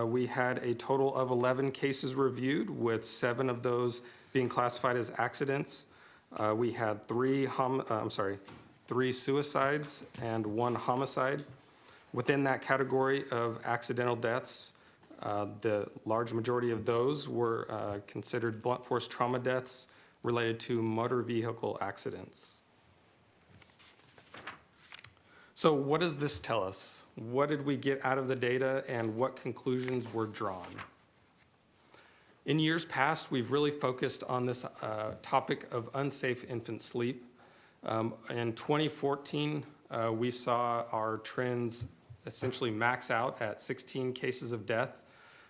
we had a total of 11 cases reviewed, with 7 of those being classified as accidents. We had 3 suicides and 1 homicide. Within that category of accidental deaths, the large majority of those were considered blunt force trauma deaths related to motor vehicle accidents. So what does this tell us? What did we get out of the data, and what conclusions were drawn? In years past, we've really focused on this topic of unsafe infant sleep. In 2014, we saw our trends essentially max out at 16 cases of death,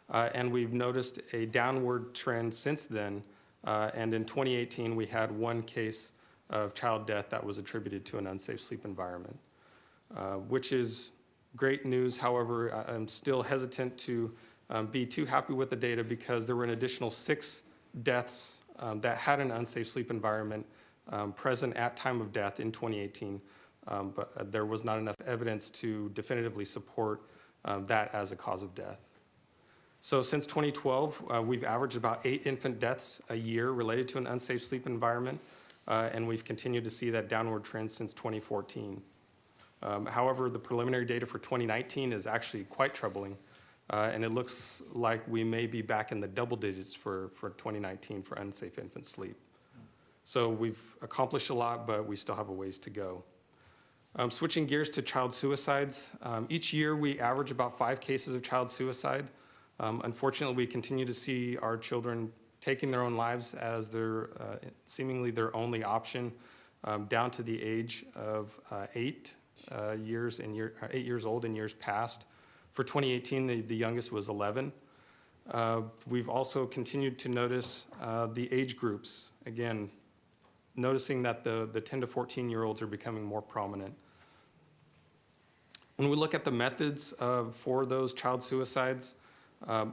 and we've noticed a downward trend since then. And in 2018, we had 1 case of child death that was attributed to an unsafe sleep environment, which is great news. However, I'm still hesitant to be too happy with the data because there were an additional 6 deaths that had an unsafe sleep environment present at time of death in 2018. But there was not enough evidence to definitively support that as a cause of death. So since 2012, we've averaged about 8 infant deaths a year related to an unsafe sleep environment, and we've continued to see that downward trend since 2014. However, the preliminary data for 2019 is actually quite troubling, and it looks like we may be back in the double digits for 2019 for unsafe infant sleep. So we've accomplished a lot, but we still have a ways to go. Switching gears to child suicides, each year we average about 5 cases of child suicide. Unfortunately, we continue to see our children taking their own lives as their seemingly their only option, down to the age of 8 years old in years past. For 2018, the youngest was 11. We've also continued to notice the age groups, again, noticing that the 10 to 14-year-olds are becoming more prominent. When we look at the methods for those child suicides,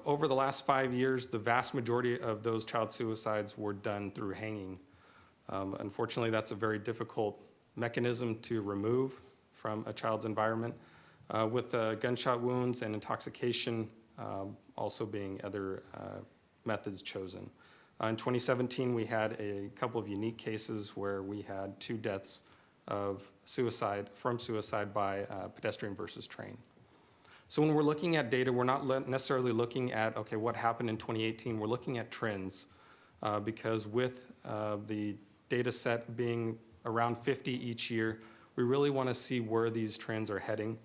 over the last 5 years, the vast majority of those child suicides were done through hanging. Unfortunately, that's a very difficult mechanism to remove from a child's environment, with gunshot wounds and intoxication also being other methods chosen. In 2017, we had a couple of unique cases where we had 2 deaths of suicide by pedestrian versus train. So when we're looking at data, we're not necessarily looking at, okay, what happened in 2018, we're looking at trends. because with the data set being around 50 each year, we really want to see where these trends are heading.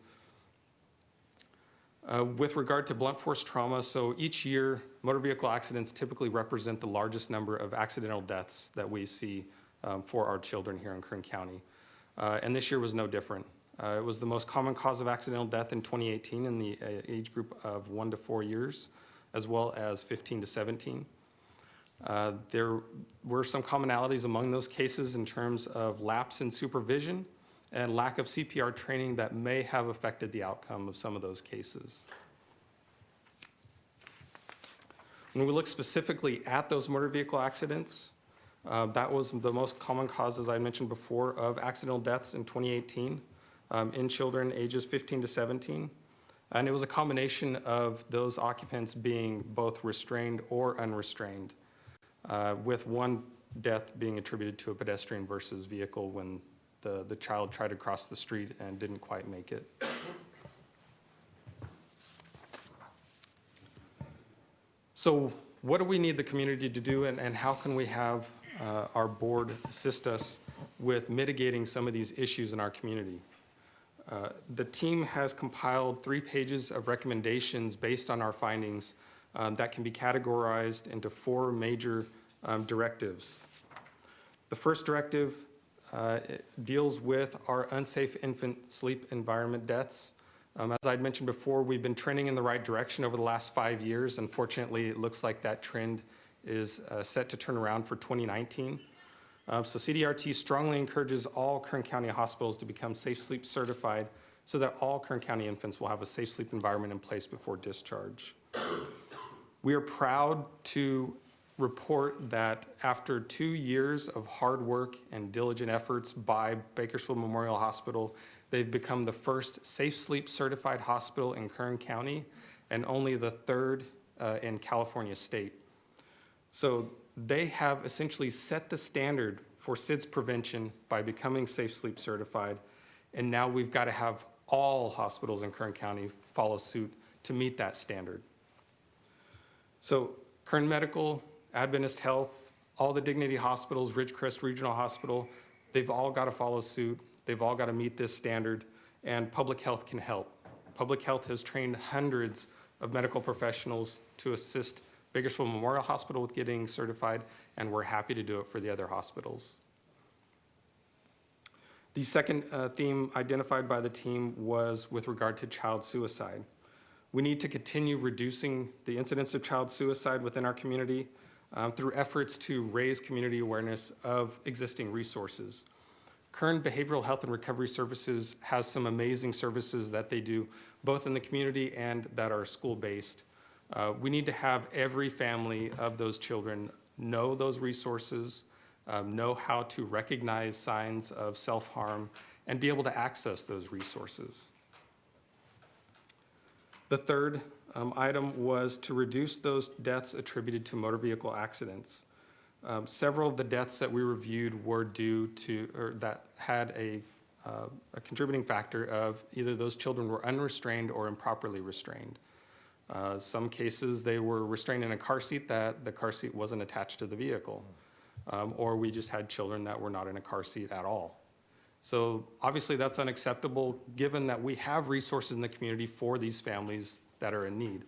With regard to blunt force trauma, so each year, motor vehicle accidents typically represent the largest number of accidental deaths that we see for our children here in Kern County. And this year was no different. It was the most common cause of accidental death in 2018 in the age group of 1 to 4 years, as well as 15 to 17. There were some commonalities among those cases in terms of lapse in supervision and lack of CPR training that may have affected the outcome of some of those cases. When we look specifically at those motor vehicle accidents, that was the most common cause, as I mentioned before, of accidental deaths in 2018 in children ages 15 to 17. And it was a combination of those occupants being both restrained or unrestrained, with one death being attributed to a pedestrian versus vehicle when the child tried to cross the street and didn't quite make it. So what do we need the community to do, and how can we have our board assist us with mitigating some of these issues in our community? The team has compiled 3 pages of recommendations based on our findings that can be categorized into 4 major directives. The first directive deals with our unsafe infant sleep environment deaths. As I'd mentioned before, we've been trending in the right direction over the last 5 years. Unfortunately, it looks like that trend is set to turn around for 2019. So CDRT strongly encourages all Kern County hospitals to become Safe Sleep certified so that all Kern County infants will have a safe sleep environment in place before discharge. We are proud to report that after 2 years of hard work and diligent efforts by Bakersfield Memorial Hospital, they've become the first Safe Sleep certified hospital in Kern County and only the 3rd in California State. So they have essentially set the standard for SIDS prevention by becoming Safe Sleep certified, and now we've got to have all hospitals in Kern County follow suit to meet that standard. So Kern Medical, Adventist Health, all the Dignity hospitals, Ridgecrest Regional Hospital, they've all got to follow suit. They've all got to meet this standard, and public health can help. Public health has trained hundreds of medical professionals to assist Bakersfield Memorial Hospital with getting certified, and we're happy to do it for the other hospitals. The second theme identified by the team was with regard to child suicide. We need to continue reducing the incidence of child suicide within our community through efforts to raise community awareness of existing resources. Kern Behavioral Health and Recovery Services has some amazing services that they do, both in the community and that are school-based. We need to have every family of those children know those resources, know how to recognize signs of self-harm, and be able to access those resources. The third item was to reduce those deaths attributed to motor vehicle accidents. Several of the deaths that we reviewed were due to, or that had a contributing factor of either those children were unrestrained or improperly restrained. Some cases they were restrained in a car seat that the car seat wasn't attached to the vehicle, or we just had children that were not in a car seat at all. So obviously that's unacceptable given that we have resources in the community for these families that are in need.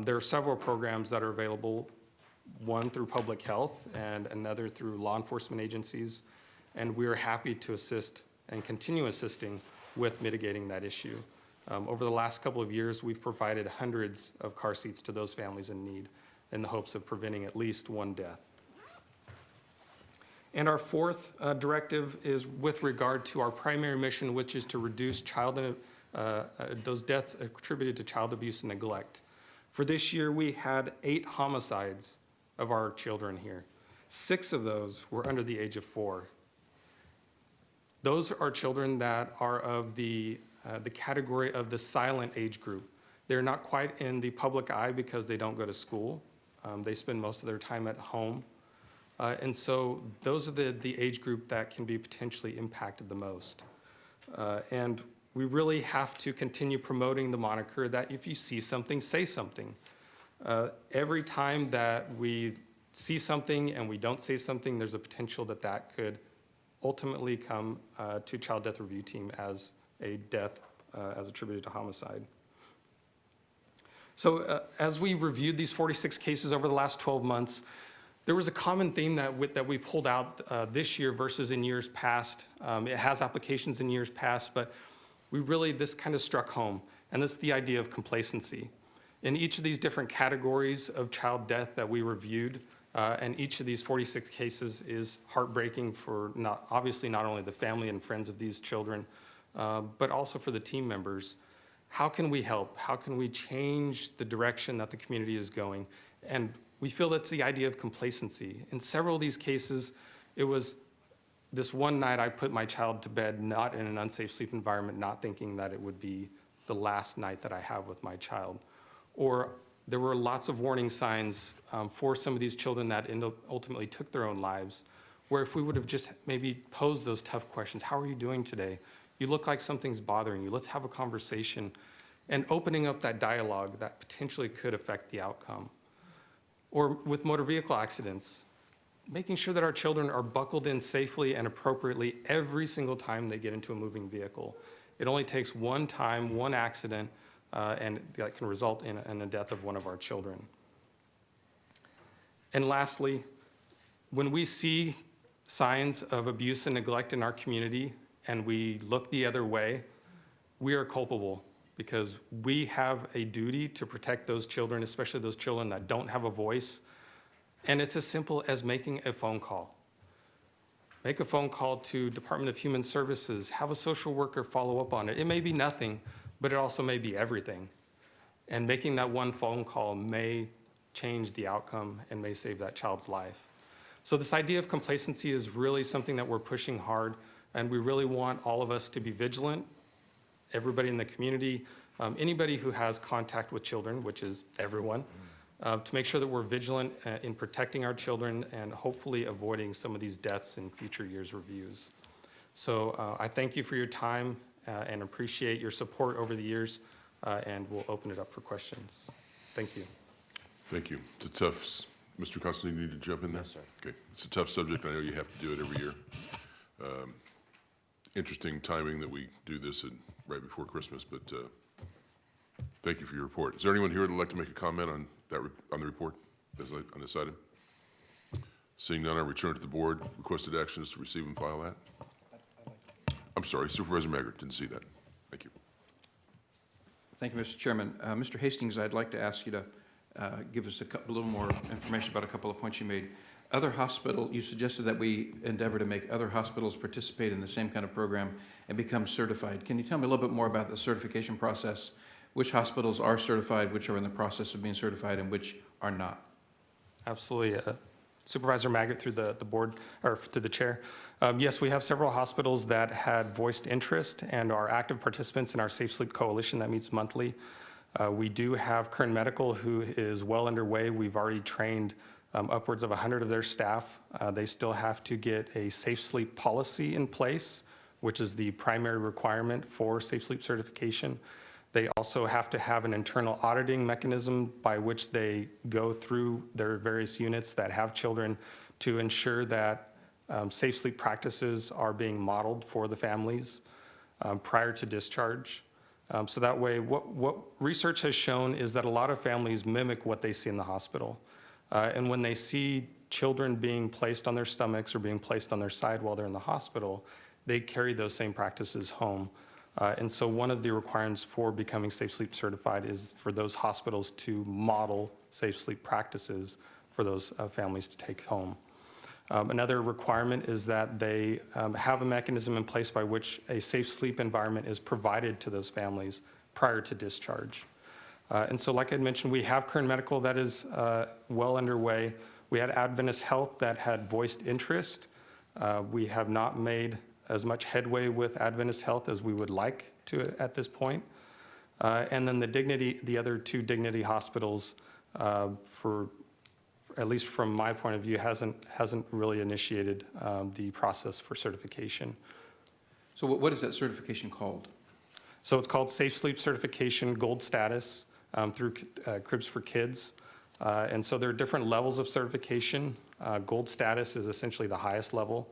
There are several programs that are available, one through public health and another through law enforcement agencies, and we are happy to assist and continue assisting with mitigating that issue. Over the last couple of years, we've provided hundreds of car seats to those families in need in the hopes of preventing at least one death. And our fourth directive is with regard to our primary mission, which is to reduce those deaths attributed to child abuse and neglect. For this year, we had 8 homicides of our children here. 6 of those were under the age of 4. Those are children that are of the category of the silent age group. They're not quite in the public eye because they don't go to school. They spend most of their time at home. And so those are the age group that can be potentially impacted the most. And we really have to continue promoting the moniker that if you see something, say something. Every time that we see something and we don't say something, there's a potential that that could ultimately come to Child Death Review Team as a death as attributed to homicide. So as we reviewed these 46 cases over the last 12 months, there was a common theme that we pulled out this year versus in years past. It has applications in years past, but this kind of struck home, and that's the idea of complacency. In each of these different categories of child death that we reviewed, and each of these 46 cases is heartbreaking for obviously not only the family and friends of these children, but also for the team members. How can we help? How can we change the direction that the community is going? And we feel that's the idea of complacency. In several of these cases, it was this one night I put my child to bed, not in an unsafe sleep environment, not thinking that it would be the last night that I have with my child. Or there were lots of warning signs for some of these children that ultimately took their own lives, where if we would have just maybe posed those tough questions, how are you doing today? You look like something's bothering you. Let's have a conversation. And opening up that dialogue that potentially could affect the outcome. Or with motor vehicle accidents, making sure that our children are buckled in safely and appropriately every single time they get into a moving vehicle. It only takes one time, one accident, and that can result in a death of one of our children. And lastly, when we see signs of abuse and neglect in our community and we look the other way, we are culpable because we have a duty to protect those children, especially those children that don't have a voice. And it's as simple as making a phone call. Make a phone call to Department of Human Services, have a social worker follow up on it. It may be nothing, but it also may be everything. And making that one phone call may change the outcome and may save that child's life. So this idea of complacency is really something that we're pushing hard, and we really want all of us to be vigilant, everybody in the community, anybody who has contact with children, which is everyone, to make sure that we're vigilant in protecting our children and hopefully avoiding some of these deaths in future years' reviews. So I thank you for your time and appreciate your support over the years, and we'll open it up for questions. Thank you. Thank you. It's a tough, Mr. Constantine, you need to jump in there? Yes, sir. Okay. It's a tough subject. I know you have to do it every year. Interesting timing that we do this right before Christmas, but thank you for your report. Is there anyone here that would like to make a comment on on the report on this item? Seeing none, I return to the board. Requested action is to receive and file that. I'm sorry, Supervisor Maggart, didn't see that. Thank you. Thank you, Mr. Chairman. Mr. Hastings, I'd like to ask you to give us a little more information about a couple of points you made. You suggested that we endeavor to make other hospitals participate in the same kind of program and become certified. Can you tell me a little bit more about the certification process? Which hospitals are certified, which are in the process of being certified, and which are not? Absolutely. Supervisor Maggart, through the board, or through the chair. Yes, we have several hospitals that had voiced interest and are active participants in our Safe Sleep Coalition that meets monthly. We do have Kern Medical, who is well underway. We've already trained upwards of 100 of their staff. They still have to get a safe sleep policy in place, which is the primary requirement for safe sleep certification. They also have to have an internal auditing mechanism by which they go through their various units that have children to ensure that safe sleep practices are being modeled for the families prior to discharge. So that way, what research has shown is that a lot of families mimic what they see in the hospital. And when they see children being placed on their stomachs or being placed on their side while they're in the hospital, they carry those same practices home. And so one of the requirements for becoming Safe Sleep certified is for those hospitals to model safe sleep practices for those families to take home. Another requirement is that they have a mechanism in place by which a safe sleep environment is provided to those families prior to discharge. And so like I mentioned, we have Kern Medical that is well underway. We had Adventist Health that had voiced interest. We have not made as much headway with Adventist Health as we would like to at this point. And then the other two Dignity hospitals, for at least from my point of view, hasn't really initiated the process for certification. So what is that certification called? So it's called Safe Sleep Certification Gold Status through Cribs for Kids. And so there are different levels of certification. Gold status is essentially the highest level,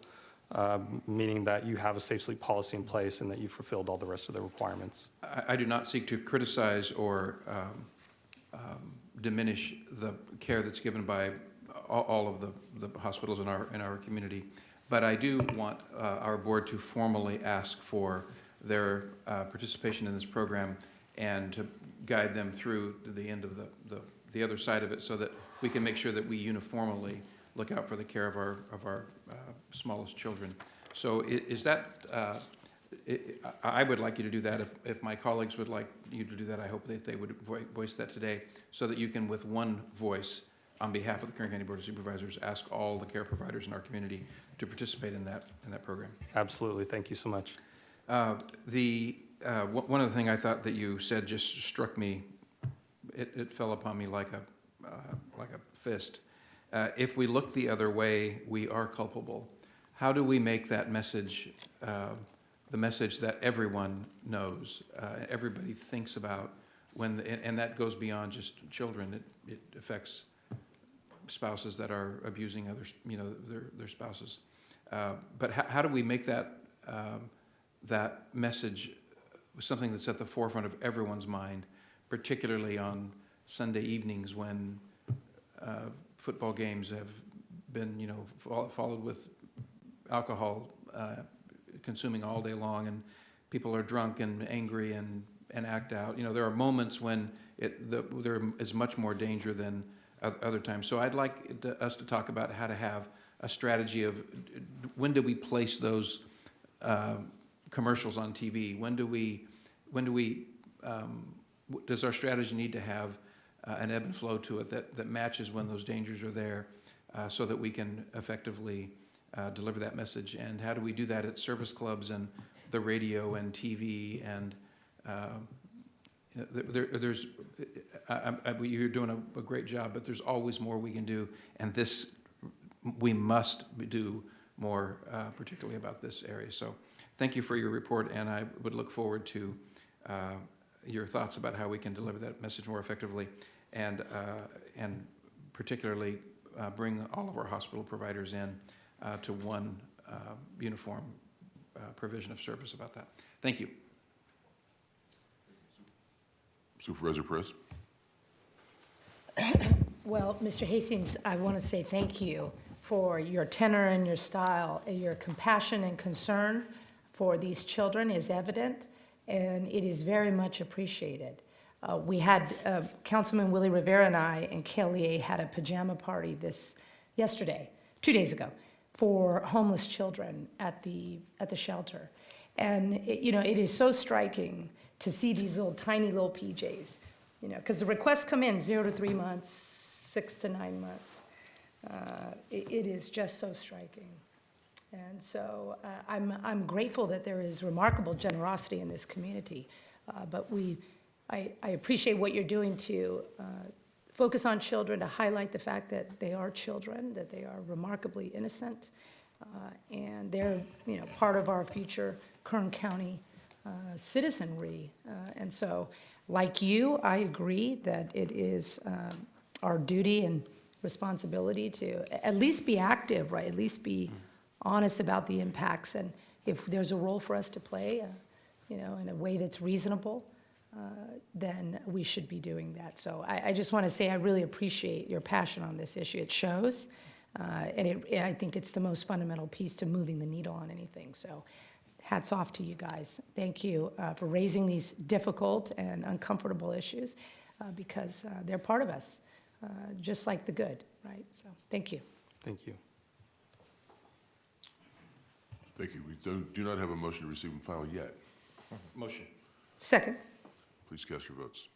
meaning that you have a safe sleep policy in place and that you've fulfilled all the rest of the requirements. I do not seek to criticize or diminish the care that's given by all of the hospitals in our community, but I do want our board to formally ask for their participation in this program and to guide them through to the end of the other side of it, so that we can make sure that we uniformly look out for the care of our smallest children. So is that, I would like you to do that. If my colleagues would like you to do that, I hope that they would voice that today, so that you can, with one voice, on behalf of the Kern County Board of Supervisors, ask all the care providers in our community to participate in that program. Absolutely. Thank you so much. One other thing I thought that you said just struck me. It fell upon me like a fist. If we look the other way, we are culpable. How do we make that message the message that everyone knows, everybody thinks about, and that goes beyond just children. It affects spouses that are abusing others, their spouses. But how do we make that that message something that's at the forefront of everyone's mind, particularly on Sunday evenings when football games have been, followed with alcohol consuming all day long, and people are drunk and angry and act out. There are moments when there is much more danger than other times. So I'd like us to talk about how to have a strategy of when do we place those commercials on TV? Does our strategy need to have an ebb and flow to it that matches when those dangers are there, so that we can effectively deliver that message? And how do we do that at service clubs and the radio and TV? And you're doing a great job, but there's always more we can do, and we must do more, particularly about this area. So thank you for your report, and I would look forward to your thoughts about how we can deliver that message more effectively, and particularly bring all of our hospital providers in to one uniform provision of service about that. Thank you. Supervisor Perez. Well, Mr. Hastings, I want to say thank you for your tenor and your style. Your compassion and concern for these children is evident, and it is very much appreciated. We had Councilman Willie Rivera and I and Kelly had a pajama party yesterday, 2 days ago, for homeless children at the shelter. And it is so striking to see these tiny little PJs, because the requests come in 0 to 3 months, 6 to 9 months. It is just so striking. And so I'm grateful that there is remarkable generosity in this community. But I appreciate what you're doing to focus on children, to highlight the fact that they are children, that they are remarkably innocent, and they're part of our future Kern County citizenry. And so, like you, I agree that it is our duty and responsibility to at least be active, right? At least be honest about the impacts, and if there's a role for us to play, in a way that's reasonable, then we should be doing that. So I just want to say I really appreciate your passion on this issue. It shows, and I think it's the most fundamental piece to moving the needle on anything. So hats off to you guys. Thank you for raising these difficult and uncomfortable issues, because they're part of us, just like the good, right? So thank you. Thank you. Thank you. We do not have a motion to receive and file yet. Motion. Second. Please cast your votes,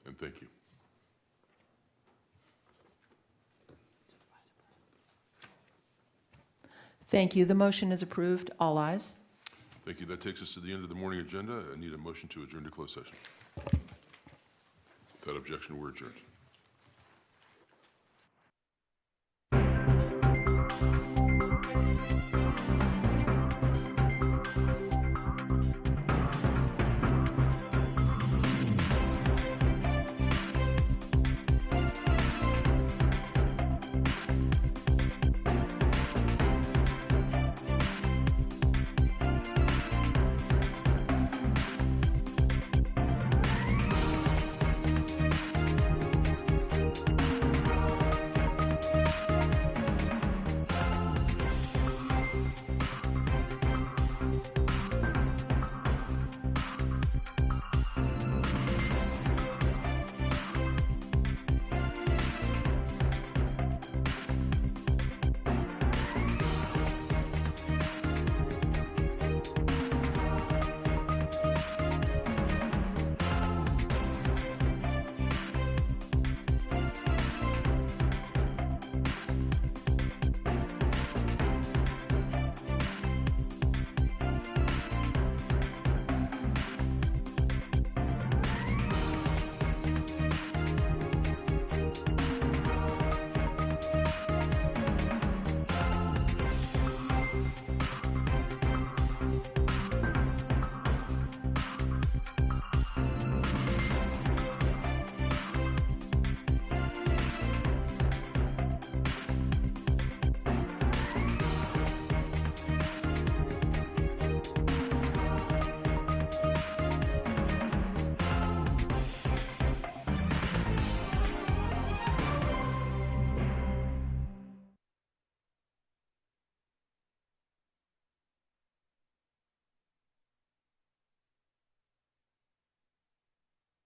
and thank you. Thank you. The motion is approved. All ayes. Thank you. That takes us to the end of the morning agenda. I need a motion to adjourn to closed session. Without objection, we're adjourned.